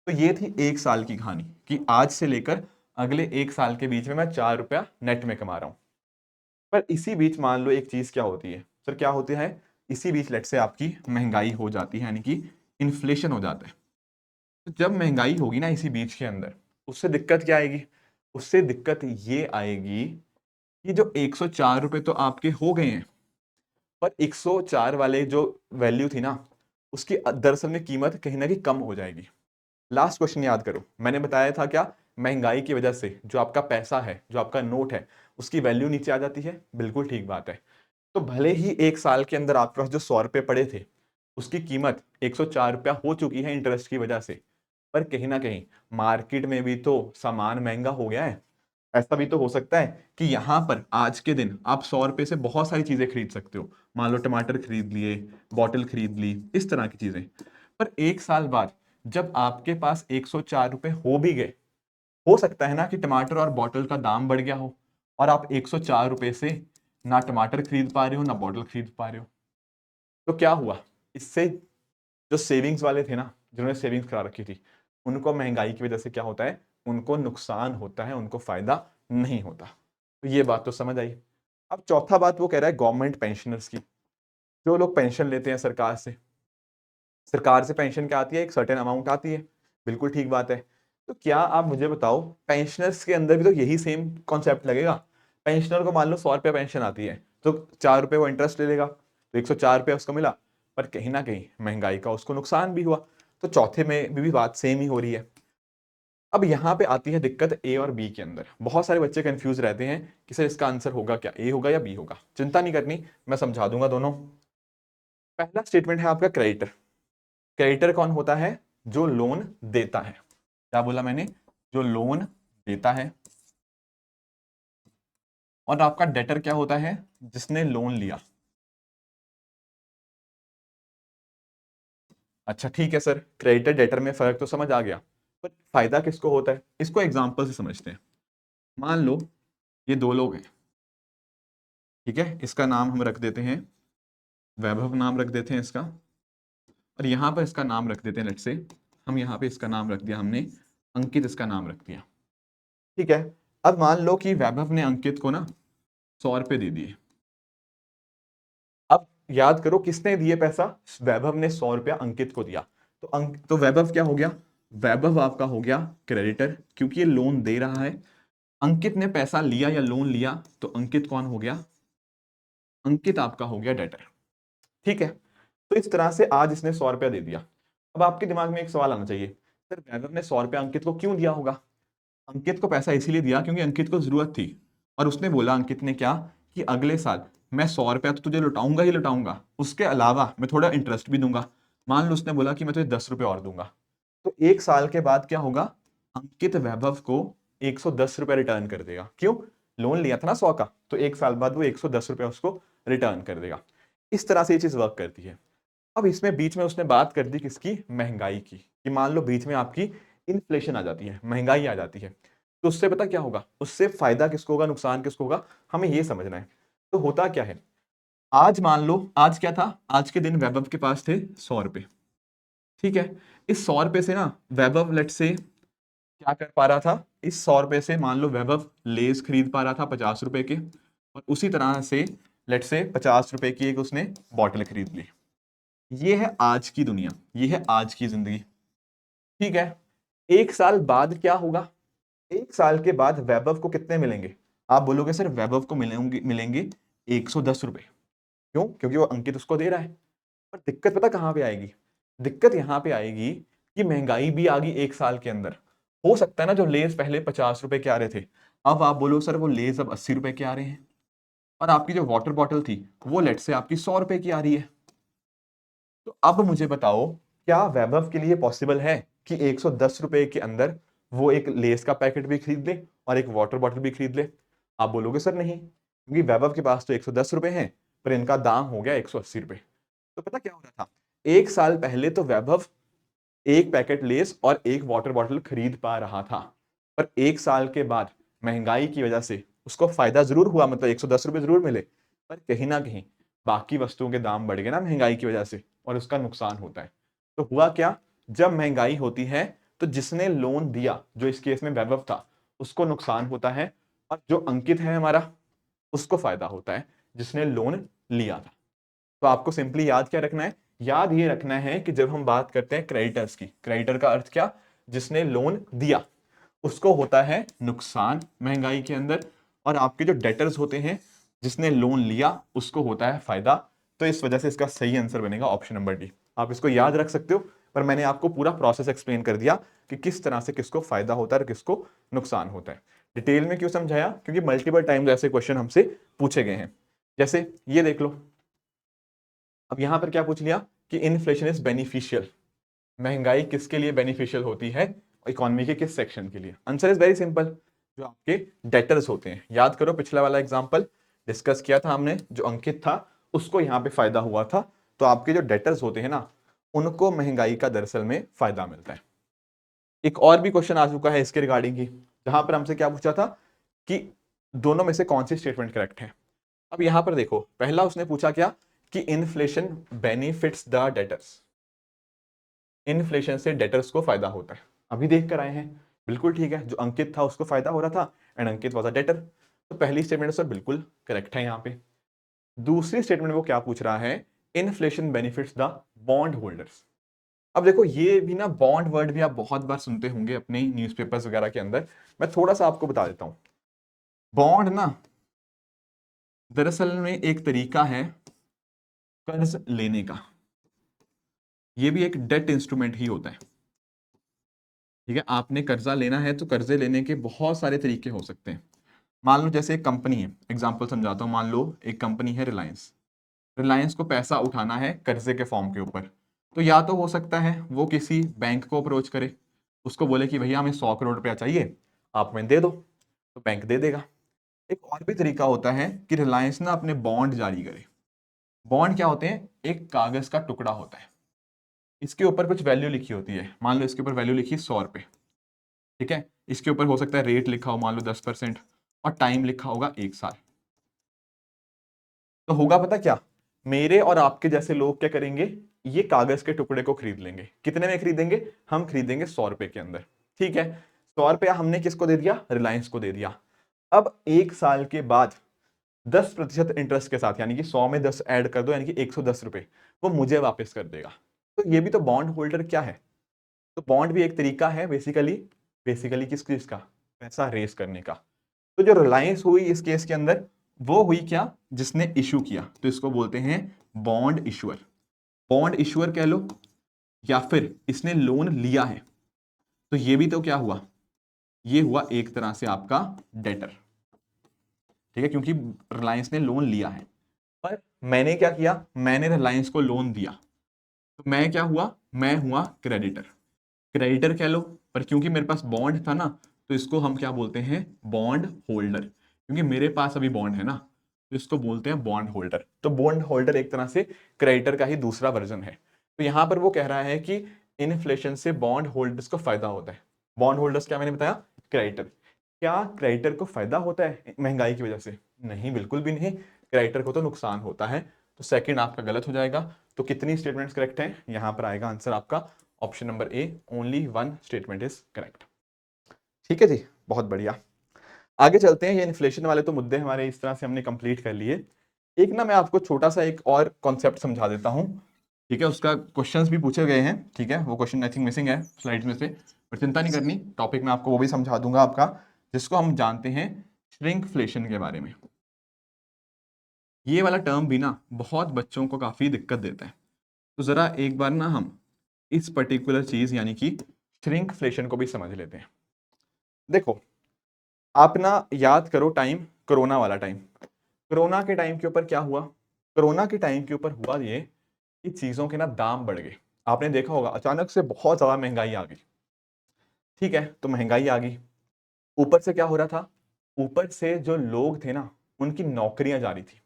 तो ये थी एक साल की कहानी कि आज से लेकर अगले एक साल के बीच में मैं 4 रुपया नेट में कमा रहा हूं। पर इसी बीच मान लो एक चीज क्या होती है सर, क्या होती है? इसी बीच लेट से आपकी महंगाई हो जाती है, यानी कि इन्फ्लेशन हो जाता है। तो जब महंगाई होगी ना इसी बीच के अंदर, उससे दिक्कत क्या आएगी? उससे दिक्कत ये आएगी कि जो 104 रुपए तो आपके हो गए हैं, पर 104 वाले जो वैल्यू थी ना, उसकी दरअसल में कीमत कहीं ना कहीं कम हो जाएगी। लास्ट क्वेश्चन याद करो, मैंने बताया था क्या? महंगाई की वजह से जो आपका पैसा है, जो आपका नोट है, उसकी वैल्यू नीचे आ जाती है। बिल्कुल ठीक बात है। तो भले ही एक साल के अंदर आपके पास जो 100 रुपए पड़े थे, उसकी कीमत 104 रुपया हो चुकी है इंटरेस्ट की वजह से, पर कहीं ना कहीं मार्केट में भी तो सामान महंगा हो गया है। ऐसा भी तो हो सकता है कि यहां पर आज के दिन आप 100 रुपए से बहुत सारी चीजें खरीद सकते हो। मान लो टमाटर खरीद लिए, बॉटल खरीद ली, इस तरह की चीजें। पर एक साल बाद जब आपके पास 104 रुपए हो भी गए, हो सकता है ना कि टमाटर और बॉटल का दाम बढ़ गया हो, और आप 104 रुपए से ना टमाटर खरीद पा रहे हो ना बॉटल खरीद पा रहे हो। तो क्या हुआ इससे? जो सेविंग्स वाले थे ना, जिन्होंने सेविंग्स करा रखी थी, उनको महंगाई की वजह से क्या होता है? उनको नुकसान होता है, उनको फायदा नहीं होता। तो ये बात तो समझ आई। अब चौथा बात वो कह रहा है गवर्नमेंट पेंशनर्स की। जो लोग पेंशन लेते हैं सरकार से, सरकार से पेंशन क्या आती है? एक सर्टेन अमाउंट आती है। बिल्कुल ठीक बात है। तो क्या आप मुझे बताओ, पेंशनर्स के अंदर भी तो यही सेम कॉन्सेप्ट लगेगा। पेंशनर को मान लो 100 रुपया पेंशन आती है, तो 4 रुपए वो इंटरेस्ट ले लेगा, तो 104 रुपया उसको मिला। पर कहीं ना कहीं महंगाई का उसको नुकसान भी हुआ। तो चौथे में भी बात सेम ही हो रही है। अब यहाँ पे आती है दिक्कत ए और बी के अंदर। बहुत सारे बच्चे कंफ्यूज रहते हैं कि सर इसका आंसर होगा क्या, ए होगा या बी होगा। चिंता नहीं करनी, मैं समझा दूंगा दोनों। पहला स्टेटमेंट है आपका क्रेडिटर। क्रेडिटर कौन होता है? जो लोन देता है। क्या बोला मैंने? जो लोन देता है। और आपका डेटर क्या होता है? जिसने लोन लिया। अच्छा ठीक है सर, क्रेडिटर डेटर में फर्क तो समझ आ गया, पर फायदा किसको होता है? इसको एग्जांपल से समझते हैं। मान लो ये दो लोग हैं। ठीक है, इसका नाम हम रख देते हैं वैभव, नाम रख देते हैं इसका, और यहां पर इसका नाम रख देते हैं लेट्स से हम यहाँ पे इसका नाम रख दिया हमने अंकित, इसका नाम रख दिया। ठीक है, अब मान लो कि वैभव ने अंकित को ना 100 रुपए दे दिए। अब याद करो किसने दिए पैसा, वैभव ने 100 रुपया अंकित को दिया। तो वैभव क्या हो गया, वैभव आपका हो गया क्रेडिटर, क्योंकि ये लोन दे रहा है। अंकित ने पैसा लिया या लोन लिया, तो अंकित कौन हो गया, अंकित आपका हो गया डेटर। ठीक है, तो इस तरह से आज इसने 100 रुपया दे दिया। अब आपके दिमाग में एक सवाल आना चाहिए, सर वैभव ने 100 रुपया अंकित को क्यों दिया होगा। अंकित को पैसा इसीलिए दिया क्योंकि अंकित को जरूरत थी, और उसने बोला, अंकित ने क्या कि अगले साल मैं 100 रुपया तो तुझे लौटाऊंगा ही लौटाऊंगा, उसके अलावा मैं थोड़ा इंटरेस्ट भी दूंगा। मान लो उसने बोला कि मैं तुझे 10 रुपए और दूंगा, तो 1 साल के बाद क्या होगा, अंकित वैभव को 110 रुपया रिटर्न कर देगा। क्यों, लोन लिया था ना 100 का, तो 1 साल बाद वो 110 रुपया उसको रिटर्न कर देगा। इस तरह से ये चीज वर्क करती है। अब इसमें बीच में उसने बात कर दी किसकी, महंगाई की, कि मान लो बीच में आपकी इन्फ्लेशन आ जाती है, महंगाई आ जाती है, तो उससे पता क्या होगा, उससे फायदा किसको होगा, नुकसान किसको होगा, हमें ये समझना है। तो होता क्या है, आज मान लो, आज क्या था, आज के दिन वैभव के पास थे 100 रुपए। ठीक है, इस 100 रुपए से ना वैभव लेट से क्या कर पा रहा था, इस 100 रुपए से मान लो वैभव लेस खरीद पा रहा था 50 रुपए के, और उसी तरह से लेट से 50 रुपए की एक उसने बॉटल खरीद ली। ये है आज की दुनिया, ये है आज की जिंदगी। ठीक है, 1 साल बाद क्या होगा, 1 साल के बाद वैभव को कितने मिलेंगे, आप बोलोगे सर वैभव को मिलेंगे मिलेंगे 110 रुपए। क्यों, क्योंकि वो अंकित उसको दे रहा है। पर दिक्कत पता कहां पे आएगी, दिक्कत यहां पे आएगी कि महंगाई भी आ गई 1 साल के अंदर। हो सकता है ना जो लेस पहले 50 रुपए के आ रहे थे, अब आप बोलो सर वो लेस अब 80 रुपए के आ रहे हैं, और आपकी जो वाटर बॉटल थी वो लेट से आपकी 100 रुपए की आ रही है। तो अब मुझे बताओ, क्या वैभव के लिए पॉसिबल है कि 110 रुपए के अंदर वो एक लेस का पैकेट भी खरीद ले और एक वाटर बॉटल भी खरीद ले। आप बोलोगे सर नहीं, क्योंकि वैभव के पास तो 110 रुपए हैं, पर इनका दाम हो गया 180 रुपए। तो पता क्या हो रहा था, 1 साल पहले तो वैभव एक पैकेट लेस और एक वाटर बॉटल खरीद पा रहा था, पर 1 साल के बाद महंगाई की वजह से उसको फायदा जरूर हुआ, मतलब 110 रुपए जरूर मिले, पर कहीं ना कहीं बाकी वस्तुओं के दाम बढ़ गए ना महंगाई की वजह से, और उसका नुकसान होता है। तो हुआ क्या, जब महंगाई होती है तो जिसने लोन दिया, जो इस केस में वैभव था, उसको नुकसान होता है, और जो अंकित है हमारा, उसको फायदा होता है जिसने लोन लिया था। तो आपको सिंपली याद क्या रखना है, याद ये रखना है कि जब हम बात करते हैं क्रेडिटर्स की, क्रेडिटर का अर्थ क्या, जिसने लोन दिया, उसको होता है नुकसान महंगाई के अंदर, और आपके जो डेटर्स होते हैं, जिसने लोन लिया, उसको होता है फायदा। तो इस वजह से इसका सही आंसर बनेगा ऑप्शन नंबर डी। आप इसको याद रख सकते हो, पर मैंने आपको पूरा प्रोसेस एक्सप्लेन कर दिया कि किस तरह से किसको फायदा होता है और किसको नुकसान होता है। डिटेल में क्यों समझाया, क्योंकि मल्टीपल टाइम्स ऐसे क्वेश्चन हमसे पूछे गए हैं। जैसे ये देख लो, अब यहां पर क्या पूछ लिया कि इन्फ्लेशन इज बेनिफिशियल, महंगाई किसके लिए बेनिफिशियल होती है, इकोनॉमी के किस सेक्शन के लिए। आंसर इज वेरी सिंपल, जो आपके डेटर्स होते हैं। याद करो पिछला वाला एग्जांपल डिस्कस किया था हमने, जो अंकित था उसको यहां पे फायदा हुआ था, तो आपके जो डेटर्स होते हैं ना, उनको महंगाई का दरअसल में फायदा मिलता है। एक और भी क्वेश्चन आ चुका है इसके रिगार्डिंग ही, जहां पर हमसे क्या पूछा था कि दोनों में से कौन सी स्टेटमेंट करेक्ट है। अब यहां पर देखो, पहला उसने पूछा क्या कि inflation benefits the debtors, inflation से डेटर्स को फायदा होता है। अभी देख कर आए हैं, बिल्कुल ठीक है, जो अंकित था उसको फायदा हो रहा था, and Ankit was a debtor. तो पहली स्टेटमेंट सर बिल्कुल करेक्ट है यहाँ पे। दूसरी स्टेटमेंट वो क्या पूछ रहा है, inflation benefits the bond holders. अब देखो ये भी ना, बॉन्ड वर्ड भी आप बहुत बार सुनते होंगे अपने न्यूज़पेपर्स वगैरह के अंदर। मैं थोड़ा सा आपको बता देता हूं, बॉन्ड ना दरअसल में एक तरीका है कर्ज लेने का, ये भी एक डेट इंस्ट्रूमेंट ही होता है। ठीक है, आपने कर्जा लेना है तो कर्जे लेने के बहुत सारे तरीके हो सकते हैं। मान लो जैसे एक कंपनी है, एग्जांपल समझाता हूँ, मान लो एक कंपनी है रिलायंस, रिलायंस को पैसा उठाना है कर्जे के फॉर्म के ऊपर। तो या तो हो सकता है वो किसी बैंक को अप्रोच करे, उसको बोले कि भैया हमें 100 करोड़ रुपया चाहिए, आप हमें दे दो, तो बैंक दे देगा। एक और भी तरीका होता है कि रिलायंस ना अपने बॉन्ड जारी करे। बॉन्ड क्या होते हैं, एक कागज का टुकड़ा होता है, इसके ऊपर कुछ वैल्यू लिखी होती है, मान लो इसके ऊपर वैल्यू लिखी 100 रुपए। ठीक है, इसके ऊपर हो सकता है रेट लिखा हो मान लो 10%, और टाइम लिखा होगा 1 साल। तो होगा पता क्या, मेरे और आपके जैसे लोग क्या करेंगे, ये कागज के टुकड़े को खरीद लेंगे। कितने में खरीदेंगे? हम खरीदेंगे 100 रुपए के अंदर। ठीक है, 100 रुपया हमने किसको दे दिया? रिलायंस को दे दिया। अब 1 साल के बाद 10% इंटरेस्ट के साथ, यानी कि 100 में 10 ऐड कर दो, यानी कि 110 रुपए वो मुझे वापस कर देगा। तो ये भी तो बॉन्ड होल्डर क्या है? तो बॉन्ड भी एक तरीका है बेसिकली, किस चीज का? पैसा रेस करने का। तो जो रिलायंस हुई इस केस के अंदर, वो हुई क्या? जिसने इशू किया, तो इसको बोलते हैं बॉन्ड इशुअर। बॉन्ड इशुअर कह लो, या फिर इसने लोन लिया है, तो ये भी तो क्या हुआ? ये हुआ एक तरह से आपका डेटर। ठीक है, क्योंकि रिलायंस ने लोन लिया है। पर मैंने क्या किया? मैंने रिलायंस को लोन दिया, तो मैं क्या हुआ? मैं हुआ क्रेडिटर। क्रेडिटर कह लो, पर क्योंकि मेरे पास बॉन्ड था ना, तो इसको हम क्या बोलते हैं? Bond holder. क्योंकि मेरे पास अभी बॉन्ड है ना, तो इसको बोलते हैं बॉन्ड होल्डर। तो बॉन्ड होल्डर एक तरह से क्रेडिटर का ही दूसरा वर्जन है। तो यहां पर वो कह रहा है कि इन्फ्लेशन से बॉन्ड होल्डर्स को फायदा होता है। बॉन्ड होल्डर्स क्या मैंने बताया? क्रेडिटर। क्या क्रेडिटर को फायदा होता है महंगाई की वजह से? नहीं, बिल्कुल भी नहीं। क्रेडिटर को तो नुकसान होता है। तो सेकंड आपका गलत हो जाएगा। तो कितनी स्टेटमेंट्स करेक्ट हैं? यहां पर आएगा आंसर आपका option number A, only one statement is correct. ठीक है जी, बहुत बढ़िया। आगे चलते हैं। ये इन्फ्लेशन वाले तो मुद्दे हमारे इस तरह से हमने कंप्लीट कर लिए। एक ना मैं आपको छोटा सा एक और कॉन्सेप्ट समझा देता हूं। ठीक है, उसका क्वेश्चंस भी पूछे गए हैं। ठीक है, वो क्वेश्चन आई थिंक मिसिंग है स्लाइड्स में से, पर चिंता नहीं करनी, टॉपिक में आपको वो भी समझा दूंगा आपका, जिसको हम जानते हैं श्रिंकफ्लेशन के बारे में। ये वाला टर्म भी ना बहुत बच्चों को काफी दिक्कत देता है। तो जरा एक बार ना हम इस पर्टिकुलर चीज यानी कि श्रिंकफ्लेशन को भी समझ लेते हैं। देखो, आप ना याद करो टाइम, कोरोना वाला टाइम। कोरोना के टाइम के ऊपर क्या हुआ? कोरोना के टाइम के ऊपर हुआ ये कि चीजों के ना दाम बढ़ गए। आपने देखा होगा अचानक से बहुत ज्यादा महंगाई आ गई। ठीक है, तो महंगाई आ गई, ऊपर से क्या हो रहा था? ऊपर से जो लोग थे ना, उनकी नौकरियां जा रही थी।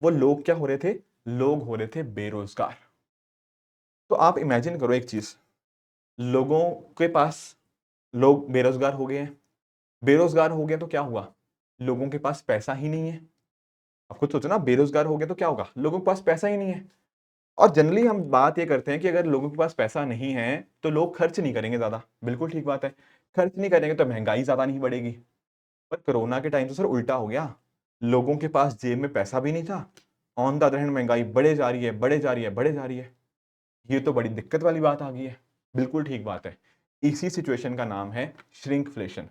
वो लोग क्या हो रहे थे? लोग हो रहे थे बेरोजगार। तो आप इमेजिन करो एक चीज, लोगों के पास, लोग बेरोजगार हो गए हैं। बेरोजगार हो गए तो क्या हुआ? लोगों के पास पैसा ही नहीं है। आप खुद सोचो ना, बेरोजगार हो गए तो क्या होगा? लोगों के पास पैसा ही नहीं है। और जनरली हम बात ये करते हैं कि अगर लोगों के पास पैसा नहीं है तो लोग खर्च नहीं करेंगे ज्यादा। बिल्कुल ठीक बात है, खर्च नहीं करेंगे तो महंगाई ज्यादा नहीं बढ़ेगी। पर कोरोना के टाइम तो सर उल्टा हो गया। लोगों के पास जेब में पैसा भी नहीं था, ऑन द अदर हैंड महंगाई बढ़े जा रही है, बढ़े जा रही है, बढ़े जा रही है। ये तो बड़ी दिक्कत वाली बात आ गई है। बिल्कुल ठीक बात है। इसी सिचुएशन का नाम है श्रिंकफ्लेशन।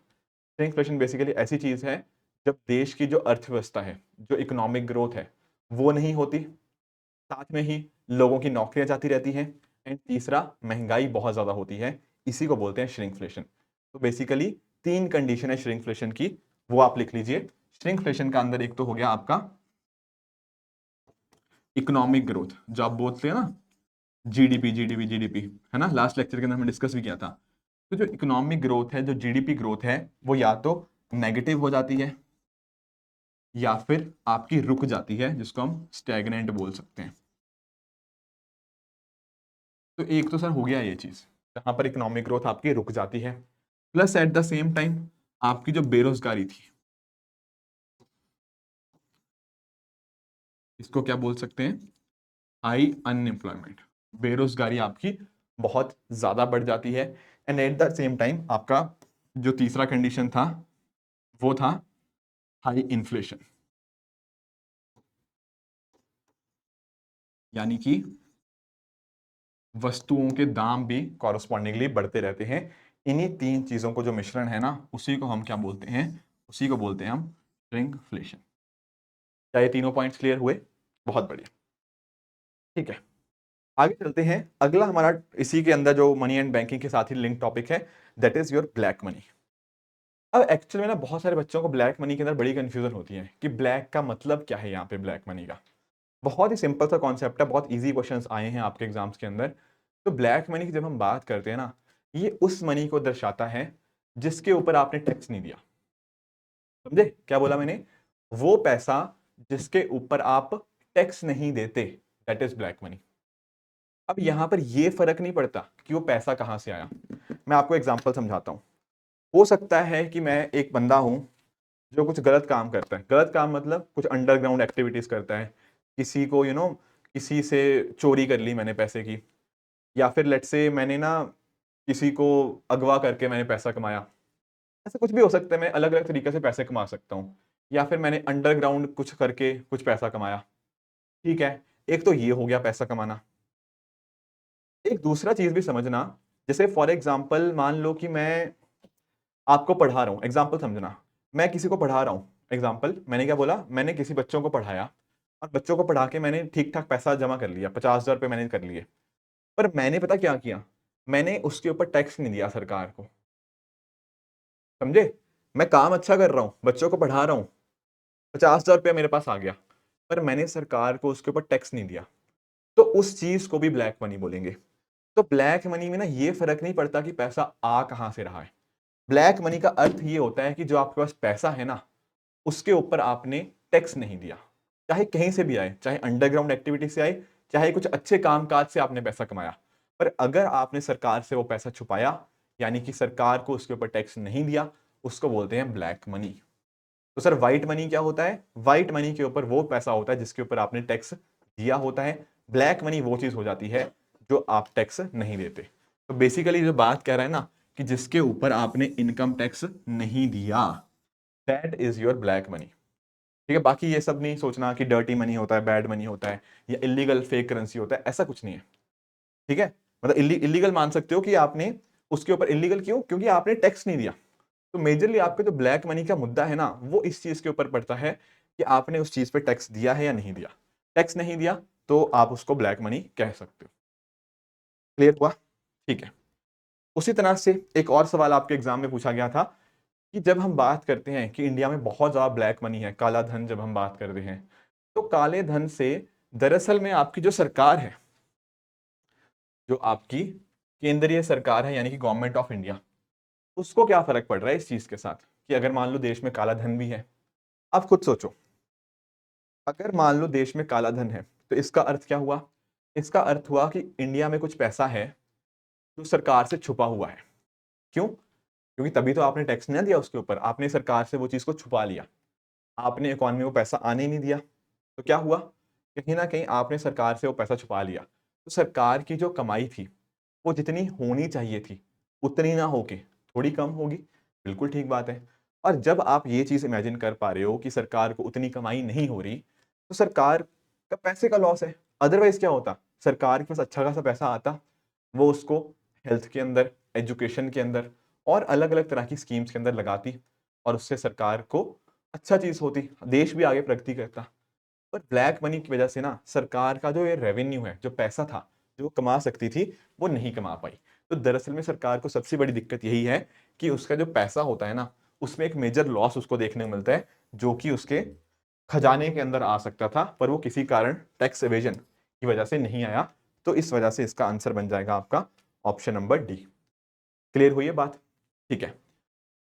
श्रिंकफ्लेशन बेसिकली ऐसी चीज है जब देश की जो अर्थव्यवस्था है, जो इकोनॉमिक ग्रोथ है, वो नहीं होती, साथ में ही लोगों की नौकरियां जाती रहती हैं, एंड तीसरा महंगाई बहुत ज्यादा होती है। इसी को बोलते हैं श्रिंकफ्लेशन। तो बेसिकली 3 कंडीशन है श्रिंकफ्लेशन की, वो आप लिख लीजिए। श्रिंकफ्लेशन का अंदर एक तो हो गया आपका इकोनॉमिक ग्रोथ, जो आप बोलते हैं ना जीडीपी जीडीपी जीडीपी, है ना, लास्ट लेक्चर के अंदर हमने डिस्कस भी किया था। तो जो इकोनॉमिक ग्रोथ है, जो जीडीपी ग्रोथ है, वो या तो नेगेटिव हो जाती है या फिर आपकी रुक जाती है, जिसको हम स्टैग्नेंट बोल सकते हैं। तो एक तो सर हो गया ये चीज, जहां पर इकोनॉमिक ग्रोथ आपकी रुक जाती है, plus at the same time आपकी जो बेरोजगारी थी, इसको क्या बोल सकते हैं? High unemployment. बेरोजगारी आपकी बहुत ज्यादा बढ़ जाती है। And at the same time आपका जो तीसरा कंडीशन था, वो था हाई इन्फ्लेशन, यानी कि वस्तुओं के दाम भी कॉरस्पॉन्डिंगली बढ़ते रहते हैं। इन्हीं 3 चीजों को जो मिश्रण है ना, उसी को हम क्या बोलते हैं? उसी को बोलते हैं हम श्रिंकफ्लेशन। क्या ये तीनों पॉइंट्स क्लियर हुए? बहुत बढ़िया। ठीक है, आगे चलते हैं। अगला हमारा इसी के अंदर जो मनी एंड बैंकिंग के साथ ही लिंक टॉपिक है, that is your black money. अब एक्चुअली में ना बहुत सारे बच्चों को ब्लैक मनी के अंदर बड़ी कंफ्यूजन होती है कि ब्लैक का मतलब क्या है। यहाँ पे ब्लैक मनी का बहुत ही सिंपल सा कॉन्सेप्ट है, बहुत इजी क्वेश्चंस आए हैं आपके एग्जाम्स के अंदर। तो ब्लैक मनी की जब हम बात करते हैं ना, ये उस मनी को दर्शाता है जिसके ऊपर आपने टैक्स नहीं दिया। समझे क्या बोला मैंने? वो पैसा जिसके ऊपर आप टैक्स नहीं देते, दैट इज ब्लैक मनी। अब यहां पर ये फर्क नहीं पड़ता कि वो पैसा कहां से आया। मैं आपको एग्जांपल समझाता हूं। हो सकता है कि मैं एक बंदा हूं जो कुछ गलत काम करता है। गलत काम मतलब कुछ अंडरग्राउंड एक्टिविटीज करता है, किसी को किसी से चोरी कर ली मैंने पैसे की, या फिर लेट्स से मैंने ना किसी को अगवा करके मैंने पैसा कमाया। ऐसा कुछ भी हो सकता है, मैं अलग अलग तरीके से पैसे कमा सकता हूँ। या फिर मैंने अंडरग्राउंड कुछ करके कुछ पैसा कमाया। ठीक है, एक तो ये हो गया पैसा कमाना। एक दूसरा चीज भी समझना, जैसे फॉर एग्जाम्पल मान लो कि मैं आपको पढ़ा रहा हूँ, एग्जाम्पल समझना, मैं किसी को पढ़ा रहा हूँ। एग्जाम्पल मैंने क्या बोला, मैंने किसी बच्चों को पढ़ाया और बच्चों को पढ़ा के मैंने ठीक ठाक पैसा जमा कर लिया, 50,000 रुपये मैंने कर लिए। पर मैंने पता क्या किया, मैंने उसके ऊपर टैक्स नहीं दिया सरकार को। समझे, मैं काम अच्छा कर रहा हूँ, बच्चों को पढ़ा रहा हूँ, 50,000 रुपया मेरे पास आ गया, पर मैंने सरकार को उसके ऊपर टैक्स नहीं दिया। तो उस चीज को भी ब्लैक मनी बोलेंगे। तो ब्लैक मनी में ना ये फर्क नहीं पड़ता कि पैसा आ कहां से रहा है। ब्लैक मनी का अर्थ ये होता है कि जो आपके पास पैसा है ना, उसके ऊपर आपने टैक्स नहीं दिया। चाहे कहीं से भी आए, चाहे अंडरग्राउंड एक्टिविटी से आए, चाहे कुछ अच्छे कामकाज से आपने पैसा कमाया, पर अगर आपने सरकार से वो पैसा छुपाया, यानी कि सरकार को उसके ऊपर टैक्स नहीं दिया, उसको बोलते हैं ब्लैक मनी। तो सर व्हाइट मनी क्या होता है? व्हाइट मनी के ऊपर वो पैसा होता है जिसके ऊपर आपने टैक्स दिया होता है। ब्लैक मनी वो चीज हो जाती है जो आप टैक्स नहीं देते। तो बेसिकली जो बात कह रहा है ना, कि जिसके ऊपर आपने इनकम टैक्स नहीं दिया, that is your black money. ठीक है, बाकी ये सब नहीं सोचना कि डर्टी मनी होता है, बैड मनी होता है, या इलीगल फेक करेंसी होता है, ऐसा कुछ नहीं है। ठीक है, मतलब इलीगल मान सकते हो कि आपने उसके ऊपर, इलीगल क्यों? क्योंकि आपने टैक्स नहीं दिया। तो मेजरली आपके जो ब्लैक मनी का मुद्दा है ना, वो इस चीज के ऊपर पड़ता है कि आपने उस चीज पे टैक्स दिया है या नहीं दिया। टैक्स नहीं दिया तो आप उसको ब्लैक मनी कह सकते हो। क्लियर हुआ? ठीक है। उसी तरह से एक और सवाल आपके एग्जाम में पूछा गया था कि जब हम बात करते हैं कि इंडिया में बहुत ज्यादा ब्लैक मनी है, काला धन जब हम बात करते हैं, तो काले धन से दरअसल में आपकी जो सरकार है, जो आपकी केंद्रीय सरकार है, यानी कि गवर्नमेंट ऑफ इंडिया, उसको क्या फर्क पड़ रहा है इस चीज के साथ कि अगर मान लो देश में काला धन भी है। आप खुद सोचो, अगर मान लो देश में काला धन है तो इसका अर्थ क्या हुआ? इसका अर्थ हुआ कि इंडिया में कुछ पैसा है जो सरकार से छुपा हुआ है। क्यों? क्योंकि तभी तो आपने टैक्स नहीं दिया उसके ऊपर, आपने सरकार से वो चीज को छुपा लिया, आपने इकोनॉमी में पैसा आने ही नहीं दिया। तो क्या हुआ? कहीं ना कहीं आपने सरकार से वो पैसा छुपा लिया, तो सरकार की जो कमाई थी वो जितनी होनी चाहिए थी उतनी ना होके थोड़ी कम होगी। बिल्कुल ठीक बात है। और जब आप ये चीज इमेजिन कर पा रहे हो कि सरकार को उतनी कमाई नहीं हो रही, तो सरकार का पैसे का लॉस है। अदरवाइज क्या होता? सरकार के पास अच्छा खासा पैसा आता, वो उसको हेल्थ के अंदर, एजुकेशन के अंदर और अलग अलग तरह की स्कीम्स के अंदर लगाती, और उससे सरकार को अच्छा चीज होती, देश भी आगे प्रगति करता। पर ब्लैक मनी की वजह से ना सरकार का जो ये रेवेन्यू है, जो पैसा था जो वो कमा सकती थी, वो नहीं कमा पाई। तो दरअसल में सरकार को सबसे बड़ी दिक्कत यही है कि उसका जो पैसा होता है ना, उसमें एक मेजर लॉस उसको देखने को मिलता है, जो कि उसके खजाने के अंदर आ सकता था, पर वो किसी कारण टैक्स एवेजन की वजह से नहीं आया। तो इस वजह से इसका आंसर बन जाएगा आपका ऑप्शन नंबर डी। क्लियर हुई है बात? ठीक है।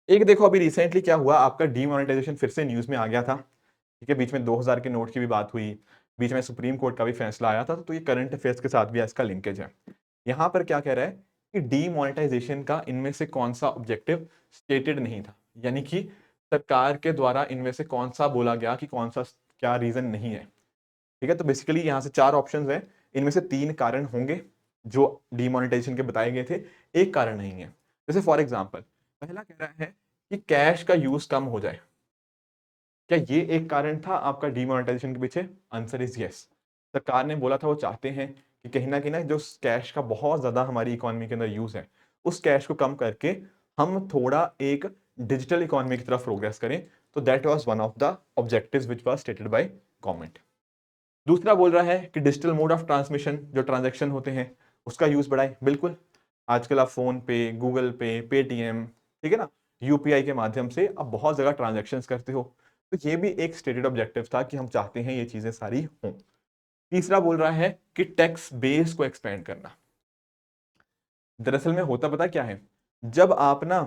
एक देखो अभी रिसेंटली क्या हुआ, आपका डीमोनेटाइजेशन फिर से न्यूज में आ गया था। ठीक है, बीच में 2000 के नोट की भी बात हुई, बीच में सुप्रीम कोर्ट का भी फैसला आया था, तो ये करंट अफेयर्स के साथ भी इसका लिंकेज है। यहाँ पर क्या कह रहा है कि डीमोनेटाइजेशन का इनमें से कौन सा ऑब्जेक्टिव स्टेटेड नहीं था, यानी कि सरकार के द्वारा इनमें से कौन सा बोला गया कि कौन सा क्या रीजन नहीं है। ठीक है, तो बेसिकली यहाँ से 4 ऑप्शंस हैं, इनमें से 3 कारण होंगे जो डीमोनेटाइजेशन के बताए गए थे, एक कारण नहीं है। जैसे फॉर एग्जाम्पल पहला कह रहा है कि कैश का यूज कम हो जाए। क्या ये एक कारण था आपका डीमोनेटाइजेशन के पीछे? Answer is yes. सरकार ने बोला था वो चाहते हैं कि कहीं ना जो कैश का बहुत ज्यादा हमारी इकोनॉमी के अंदर यूज है, उस कैश को कम करके हम थोड़ा एक डिजिटल इकोनॉमी की तरफ प्रोग्रेस करें। तो that was one of the objectives which was stated by government. दूसरा बोल रहा है कि डिजिटल मोड ऑफ ट्रांसमिशन, जो ट्रांजैक्शन होते हैं उसका यूज बढ़ाए। बिल्कुल, आजकल आप फोन पे, गूगल पे, पेटीएम, ठीक है ना, यूपीआई के माध्यम से आप बहुत जगह ट्रांजैक्शंस करते हो। तो ये भी एक स्टेटेड ऑब्जेक्टिव था कि हम चाहते हैं ये चीजें सारी हों। तीसरा बोल रहा है कि टैक्स बेस को एक्सपेंड करना। दरअसल में होता पता क्या है, जब आप ना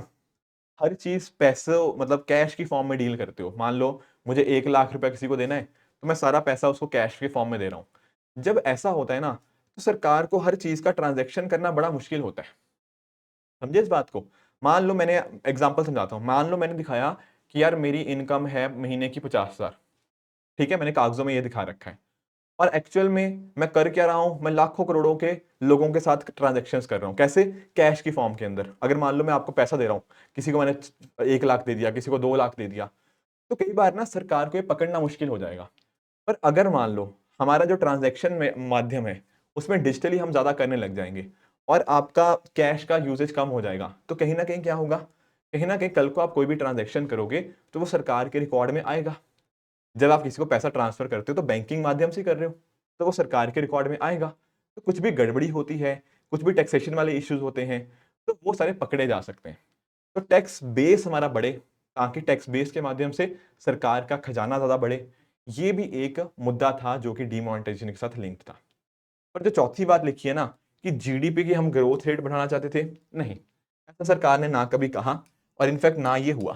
हर चीज पैसे मतलब कैश की फॉर्म में डील करते हो, मान लो मुझे 1 लाख रुपया किसी को देना है, तो मैं सारा पैसा उसको कैश के फॉर्म में दे रहा हूं। जब ऐसा होता है ना, तो सरकार को हर चीज का ट्रांजैक्शन करना बड़ा मुश्किल होता है। समझे इस बात को? मान लो मैंने एग्जांपल समझाता हूँ, मान लो मैंने दिखाया कि यार मेरी इनकम है महीने की 50,000। ठीक है, मैंने कागजों में ये दिखा रखा है। और एक्चुअल में मैं कर क्या रहा हूं, मैं लाखों करोड़ों के लोगों के साथ ट्रांजेक्शन्स कर रहा हूं। कैसे? कैश की फॉर्म के अंदर। अगर मान लो मैं आपको पैसा दे रहा हूं, किसी को मैंने 1 लाख दे दिया, किसी को 2 लाख दे दिया, तो कई बार ना सरकार को ये पकड़ना मुश्किल हो जाएगा। पर अगर मान लो हमारा जो ट्रांजैक्शन में माध्यम है उसमें डिजिटली हम ज्यादा करने लग जाएंगे और आपका कैश का यूजेज कम हो जाएगा, तो कहीं ना कहीं क्या होगा, कहीं ना कहीं कल को आप कोई भी ट्रांजैक्शन करोगे तो वो सरकार के रिकॉर्ड में आएगा। जब आप किसी को पैसा ट्रांसफर करते हो तो बैंकिंग माध्यम से कर रहे हो, तो वो सरकार के रिकॉर्ड में आएगा। तो कुछ भी गड़बड़ी होती है, कुछ भी टैक्सेशन वाले इश्यूज होते हैं, तो वो सारे पकड़े जा सकते हैं। तो टैक्स बेस हमारा बढ़े, ताकि टैक्स बेस के माध्यम से सरकार का खजाना ज्यादा बढ़े, ये भी एक मुद्दा था जो कि डीमोनेटाइजेशन के साथ लिंक था। पर जो चौथी बात लिखी है ना, कि जीडीपी की हम ग्रोथ रेट बढ़ाना चाहते थे, नहीं, ऐसा सरकार ने ना कभी कहा और इनफैक्ट ना ये हुआ।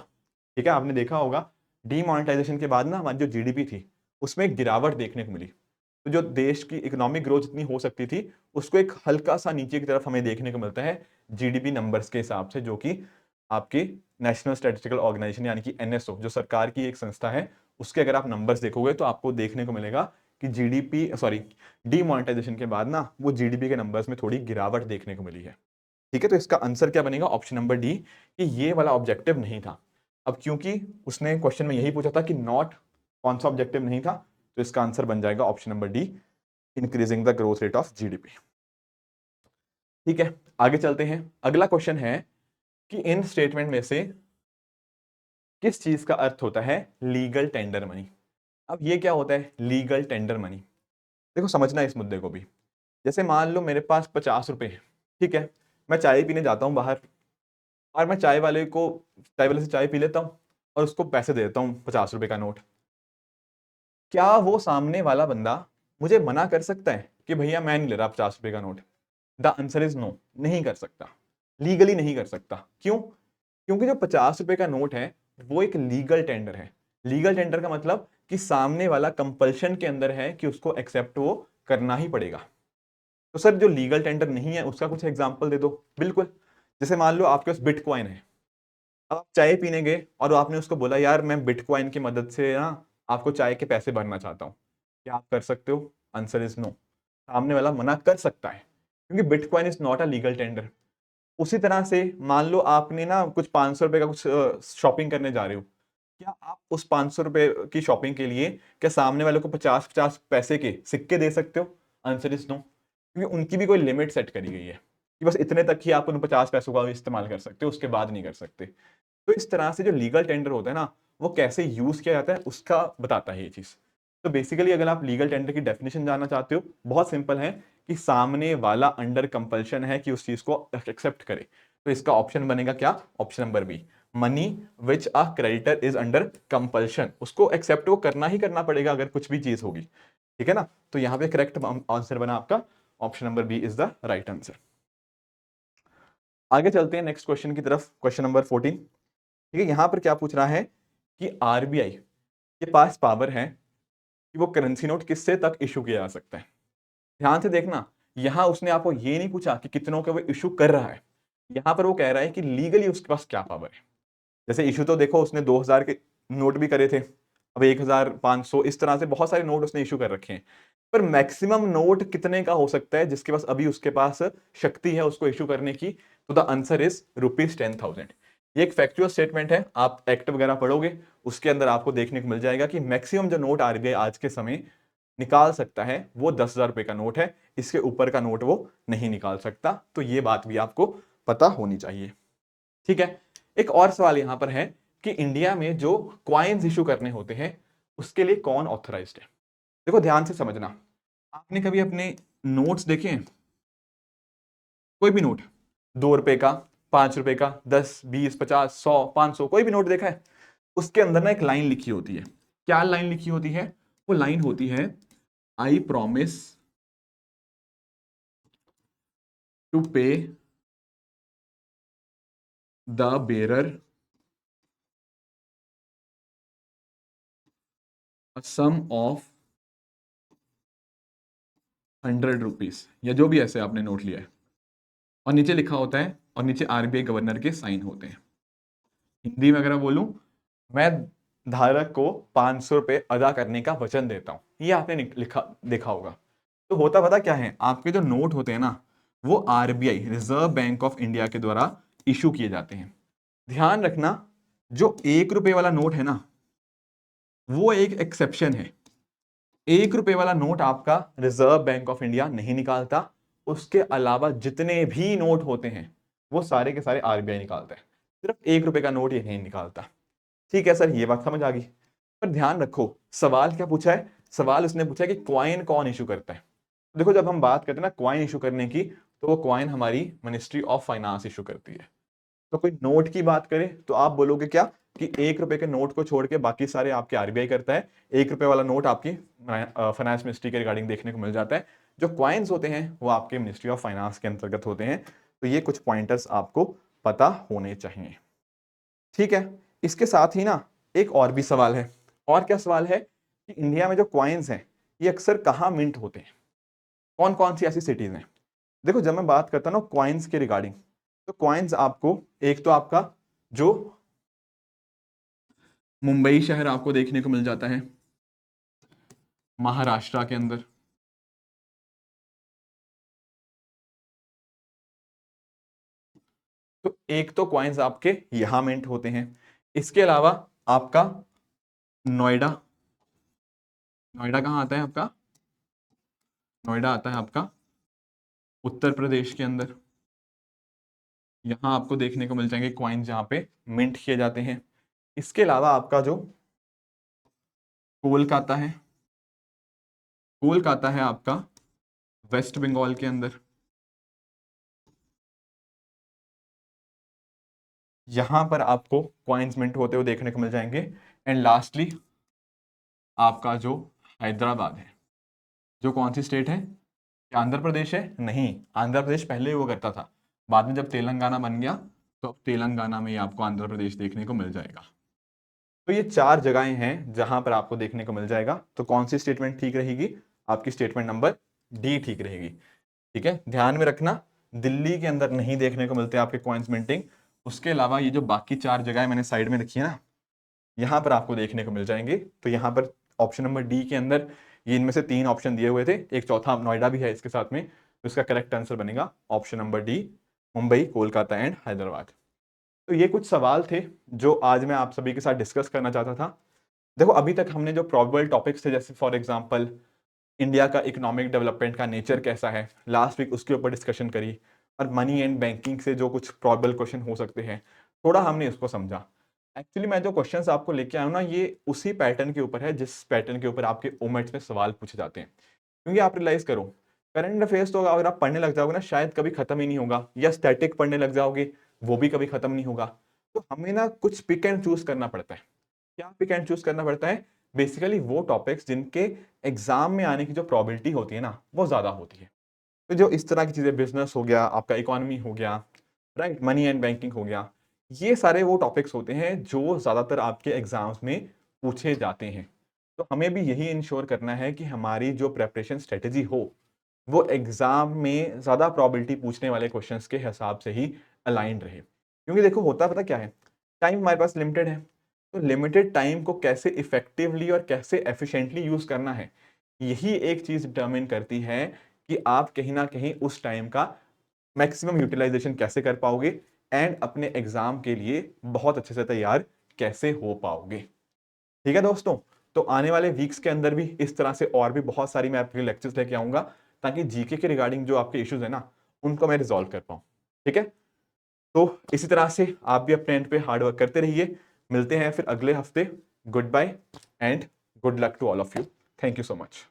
ठीक है, आपने देखा होगा डीमोनेटाइजेशन के बाद ना हमारी जो जीडीपी थी उसमें एक गिरावट देखने को मिली। तो जो देश की इकोनॉमिक ग्रोथ जितनी हो सकती थी उसको एक हल्का सा नीचे की तरफ हमें देखने को मिलता है जीडीपी नंबर्स के हिसाब से, जो कि आपकी नेशनल स्टैटिस्टिकल ऑर्गेनाइजेशन यानी कि एनएसओ जो सरकार की एक संस्था है, उसके अगर आप नंबर्स देखोगे तो आपको देखने को मिलेगा कि जीडीपी सॉरी डीमोनेटाइजेशन के बाद ना वो जीडीपी के नंबर्स में थोड़ी गिरावट देखने को मिली है। ठीक है, तो इसका आंसर क्या बनेगा? ऑप्शन नंबर डी, कि ये वाला ऑब्जेक्टिव नहीं था। अब क्योंकि उसने क्वेश्चन में यही पूछा था कि नॉट कौन सा ऑब्जेक्टिव नहीं था, तो इसका आंसर बन जाएगा option number D, increasing the growth rate of GDP. ठीक है, आगे चलते हैं। अगला क्वेश्चन है कि इन स्टेटमेंट में से किस चीज का अर्थ होता है लीगल टेंडर मनी? अब ये क्या होता है लीगल टेंडर मनी? देखो समझना इस मुद्दे को भी। जैसे मान लो मेरे पास 50 रुपए है, ठीक है, मैं चाय पीने जाता हूँ बाहर, और मैं चाय वाले से चाय पी लेता हूँ और उसको पैसे दे देता हूँ 50 रुपए का नोट। क्या वो सामने वाला बंदा मुझे मना कर सकता है कि भैया मैं नहीं ले रहा 50 रुपए का note? The answer is no, नहीं कर सकता। लीगली नहीं कर सकता। क्यों? क्योंकि जो 50 रुपए का नोट है वो एक लीगल टेंडर है। लीगल टेंडर का मतलब कि सामने वाला कंपल्शन के अंदर है कि उसको एक्सेप्ट वो करना ही पड़ेगा। तो सर जो लीगल टेंडर नहीं है उसका कुछ एग्जांपल दे दो। बिल्कुल, जैसे मान लो आपके पास बिटकॉइन है, आप चाय पीने गए और आपने उसको बोला यार मैं बिटकॉइन की मदद से ना आपको चाय के पैसे भरना चाहता हूँ, क्या आप कर सकते हो? आंसर इज नो, सामने वाला मना कर सकता है क्योंकि bitcoin is not a legal tender. उसी तरह से मान लो आपने ना कुछ 500 रुपए का कुछ शॉपिंग करने जा रहे हो, क्या आप उस 500 रुपए की शॉपिंग के लिए क्या सामने वाले को 50-50 पैसे के सिक्के दे सकते हो? आंसर इज नो, क्योंकि उनकी भी कोई लिमिट सेट करी गई है कि बस इतने तक ही आप उन 50 पैसों का इस्तेमाल कर सकते हो, उसके बाद नहीं कर सकते। तो इस तरह से जो लीगल टेंडर होता है ना, वो कैसे यूज किया जाता है उसका बताता है ये चीज। तो बेसिकली अगर आप लीगल टेंडर की डेफिनेशन जानना चाहते हो, बहुत सिंपल है कि सामने वाला अंडर कंपल्शन है कि उस चीज को एक्सेप्ट करे। तो इसका ऑप्शन बनेगा क्या? Option number B, money which a creditor is under compulsion, उसको एक्सेप्ट वो करना ही करना पड़ेगा अगर कुछ भी चीज होगी। ठीक है ना, तो यहाँ पे करेक्ट आंसर बना आपका option number B is the right answer. आगे चलते हैं नेक्स्ट क्वेश्चन की तरफ, क्वेश्चन नंबर 14। ठीक है, यहां पर क्या पूछ रहा है कि आरबीआई के पास पावर है कि वो करेंसी नोट किससे तक इशू किया जा सकता है। ध्यान से देखना, यहां उसने आपको ये नहीं पूछा कि कितनों के वो इशू कर रहा है, यहां पर वो कह रहा है कि लीगली उसके पास क्या पावर है। जैसे इशू तो देखो उसने 2000 के नोट भी करे थे, अब 1500, इस तरह से बहुत सारे नोट उसने इशू कर रखे हैं। पर मैक्सिमम नोट कितने का हो सकता है जिसके पास अभी उसके पास शक्ति है उसको इशू करने की? तो द आंसर इज ₹10,000। ये एक फैक्चुअल स्टेटमेंट है, आप एक्ट वगैरह पढ़ोगे उसके अंदर आपको देखने को मिल जाएगा कि मैक्सिमम जो नोट आरबीआई आज के समय निकाल सकता है वो 10,000 रुपए का नोट है, इसके ऊपर का नोट वो नहीं निकाल सकता। तो ये बात भी आपको पता होनी चाहिए। ठीक है, एक और सवाल यहां पर है कि इंडिया में जो क्वाइंस इशू करने होते हैं उसके लिए कौन ऑथराइज्ड है? देखो ध्यान से समझना, आपने कभी अपने नोट्स देखे हैं? कोई भी नोट, 2 रुपए का, 5 रुपए का, 10, 20, 50, 100, 500, कोई भी नोट देखा है? उसके अंदर ना एक लाइन लिखी होती है। क्या लाइन लिखी होती है? वो लाइन होती है I promise to pay the bearer a sum of 100 rupees, या जो भी ऐसे आपने नोट लिया है, और नीचे लिखा होता है और नीचे आरबीआई गवर्नर के साइन होते हैं। हिंदी में अगर मैं बोलूं, मैं धारक को 500 रुपए अदा करने का वचन देता हूं। ये आपने लिखा देखा होगा। तो होता पता क्या है, आपके जो नोट होते हैं ना, वो RBI reserve bank of India के द्वारा इशू किए जाते हैं। ध्यान रखना, जो 1 रुपए वाला नोट है ना, वो एक एक्सेप्शन है। 1 रुपए वाला नोट आपका रिजर्व बैंक ऑफ इंडिया नहीं निकालता। उसके अलावा जितने भी नोट होते हैं वो सारे के सारे आरबीआई निकालता है। सिर्फ 1 रुपए का नोट ये नहीं निकालता। ठीक है सर, ये बात समझ आ गई। पर ध्यान रखो, सवाल क्या पूछा है? सवाल उसने पूछा है कि क्वाइन कौन इशू करता है। देखो, जब हम बात करते हैं ना क्वाइन इशू करने की, तो वो क्वाइन हमारी मिनिस्ट्री ऑफ फाइनेंस इशू करती है। तो कोई नोट की बात करें तो आप बोलोगे क्या कि 1 रुपए के नोट को छोड़ के बाकी सारे आपके आरबीआई करता है। 1 रुपए वाला नोट आपकी फाइनेंस मिनिस्ट्री के रिगार्डिंग देखने को मिल जाता है। जो क्वाइंस होते हैं वो आपके मिनिस्ट्री ऑफ फाइनेंस के अंतर्गत होते हैं। तो ये कुछ पॉइंटर्स आपको पता होने चाहिए। ठीक है, इसके साथ ही ना एक और भी सवाल है। और क्या सवाल है कि इंडिया में जो क्वाइंस हैं ये अक्सर कहाँ मिंट होते हैं, कौन कौन सी ऐसी सिटीज हैं। देखो, जब मैं बात करता हूँ ना क्वाइंस के रिगार्डिंग, तो क्वाइंस आपको, एक तो आपका जो मुंबई शहर आपको देखने को मिल जाता है महाराष्ट्र के अंदर। तो एक तो क्वाइंस आपके यहां मिंट होते हैं। इसके अलावा आपका नोएडा, नोएडा कहाँ आता है आपका? नोएडा आता है आपका उत्तर प्रदेश के अंदर। यहां आपको देखने को मिल जाएंगे क्वाइंस जहां पे मिंट किए जाते हैं। इसके अलावा आपका जो कोलकाता है, कोलकाता है आपका वेस्ट बंगाल के अंदर। यहां पर आपको क्वाइंस मिंट होते हुए देखने को मिल जाएंगे। एंड लास्टली आपका जो हैदराबाद है, जो कौन सी स्टेट है? क्या आंध्र प्रदेश है? नहीं, आंध्र प्रदेश पहले हुआ करता था, बाद में जब तेलंगाना बन गया तो अब तेलंगाना में ही आपको आंध्र प्रदेश देखने को मिल जाएगा। तो ये 4 जगहें हैं जहां पर आपको देखने को मिल जाएगा। तो कौन सी स्टेटमेंट ठीक रहेगी? आपकी स्टेटमेंट नंबर डी ठीक रहेगी। ठीक है, ध्यान में रखना, दिल्ली के अंदर नहीं देखने को मिलते आपके कॉइन्स मिंटिंग। उसके अलावा ये जो बाकी 4 जगह मैंने साइड में रखी है ना, यहां पर आपको देखने को मिल जाएंगे। तो यहां पर ऑप्शन नंबर डी के अंदर ये इनमें से 3 ऑप्शन दिए हुए थे, एक चौथा नोएडा भी है इसके साथ में। तो इसका करेक्ट आंसर बनेगा option number D, Mumbai, Kolkata and Hyderabad. तो ये कुछ सवाल थे जो आज मैं आप सभी के साथ डिस्कस करना चाहता था। देखो, अभी तक हमने जो प्रॉबेबल टॉपिक्स थे, जैसे फॉर एग्जांपल इंडिया का इकोनॉमिक डेवलपमेंट का नेचर कैसा है, लास्ट वीक उसके ऊपर डिस्कशन करी। और मनी एंड बैंकिंग से जो कुछ प्रॉबेबल क्वेश्चन हो सकते हैं, थोड़ा हमने इसको समझा। एक्चुअली मैं जो क्वेश्चंस आपको लेके आया हूं ना, ये उसी पैटर्न के ऊपर है जिस पैटर्न के ऊपर आपके ओमेट्स में सवाल पूछे जाते हैं। क्योंकि आप रियलाइज करो, करंट अफेयर्स तो अगर आप पढ़ने लग जाओगे ना, शायद कभी खत्म ही नहीं होगा, या स्टैटिक पढ़ने लग जाओगे, वो भी कभी खत्म नहीं होगा। तो हमें ना कुछ पिक एंड चूज करना पड़ता है। क्या पिक एंड चूज करना पड़ता है? बेसिकली वो टॉपिक्स जिनके एग्जाम में आने की जो प्रोबेबिलिटी होती है ना, वो ज्यादा होती है। तो जो इस तरह की चीजें, बिजनेस हो गया, आपका इकोनॉमी हो गया, राइट, मनी एंड बैंकिंग हो गया, ये सारे वो टॉपिक्स होते हैं जो ज्यादातर आपके एग्जाम्स में पूछे जाते हैं। तो हमें भी यही इंश्योर करना है कि हमारी जो प्रेपरेशन स्ट्रेटेजी हो, वो एग्जाम में ज्यादा प्रोबेबिलिटी पूछने वाले क्वेश्चंस के हिसाब से ही अलाइंड रहे। क्योंकि देखो, होता पता क्या है, टाइम हमारे पास लिमिटेड है। तो लिमिटेड टाइम को कैसे इफेक्टिवली और कैसे एफिशिएंटली यूज करना है, यही एक चीज डिटरमिन करती है कि आप कहीं ना कहीं उस टाइम का मैक्सिमम यूटिलाइजेशन कैसे कर पाओगे एंड अपने एग्जाम के लिए बहुत अच्छे से तैयार कैसे हो पाओगे। ठीक है दोस्तों, तो आने वाले वीक्स के अंदर भी इस तरह से और भी बहुत सारी मैं आपके लेक्चर्स लेके आऊंगा, ताकि जीके के रिगार्डिंग जो आपके इश्यूज है ना, उनको मैं रिजॉल्व कर पाऊं। ठीक है, तो इसी तरह से आप भी अपने एंड पे हार्ड वर्क करते रहिए। मिलते हैं फिर अगले हफ्ते। Goodbye and good luck to all of you. Thank you so much.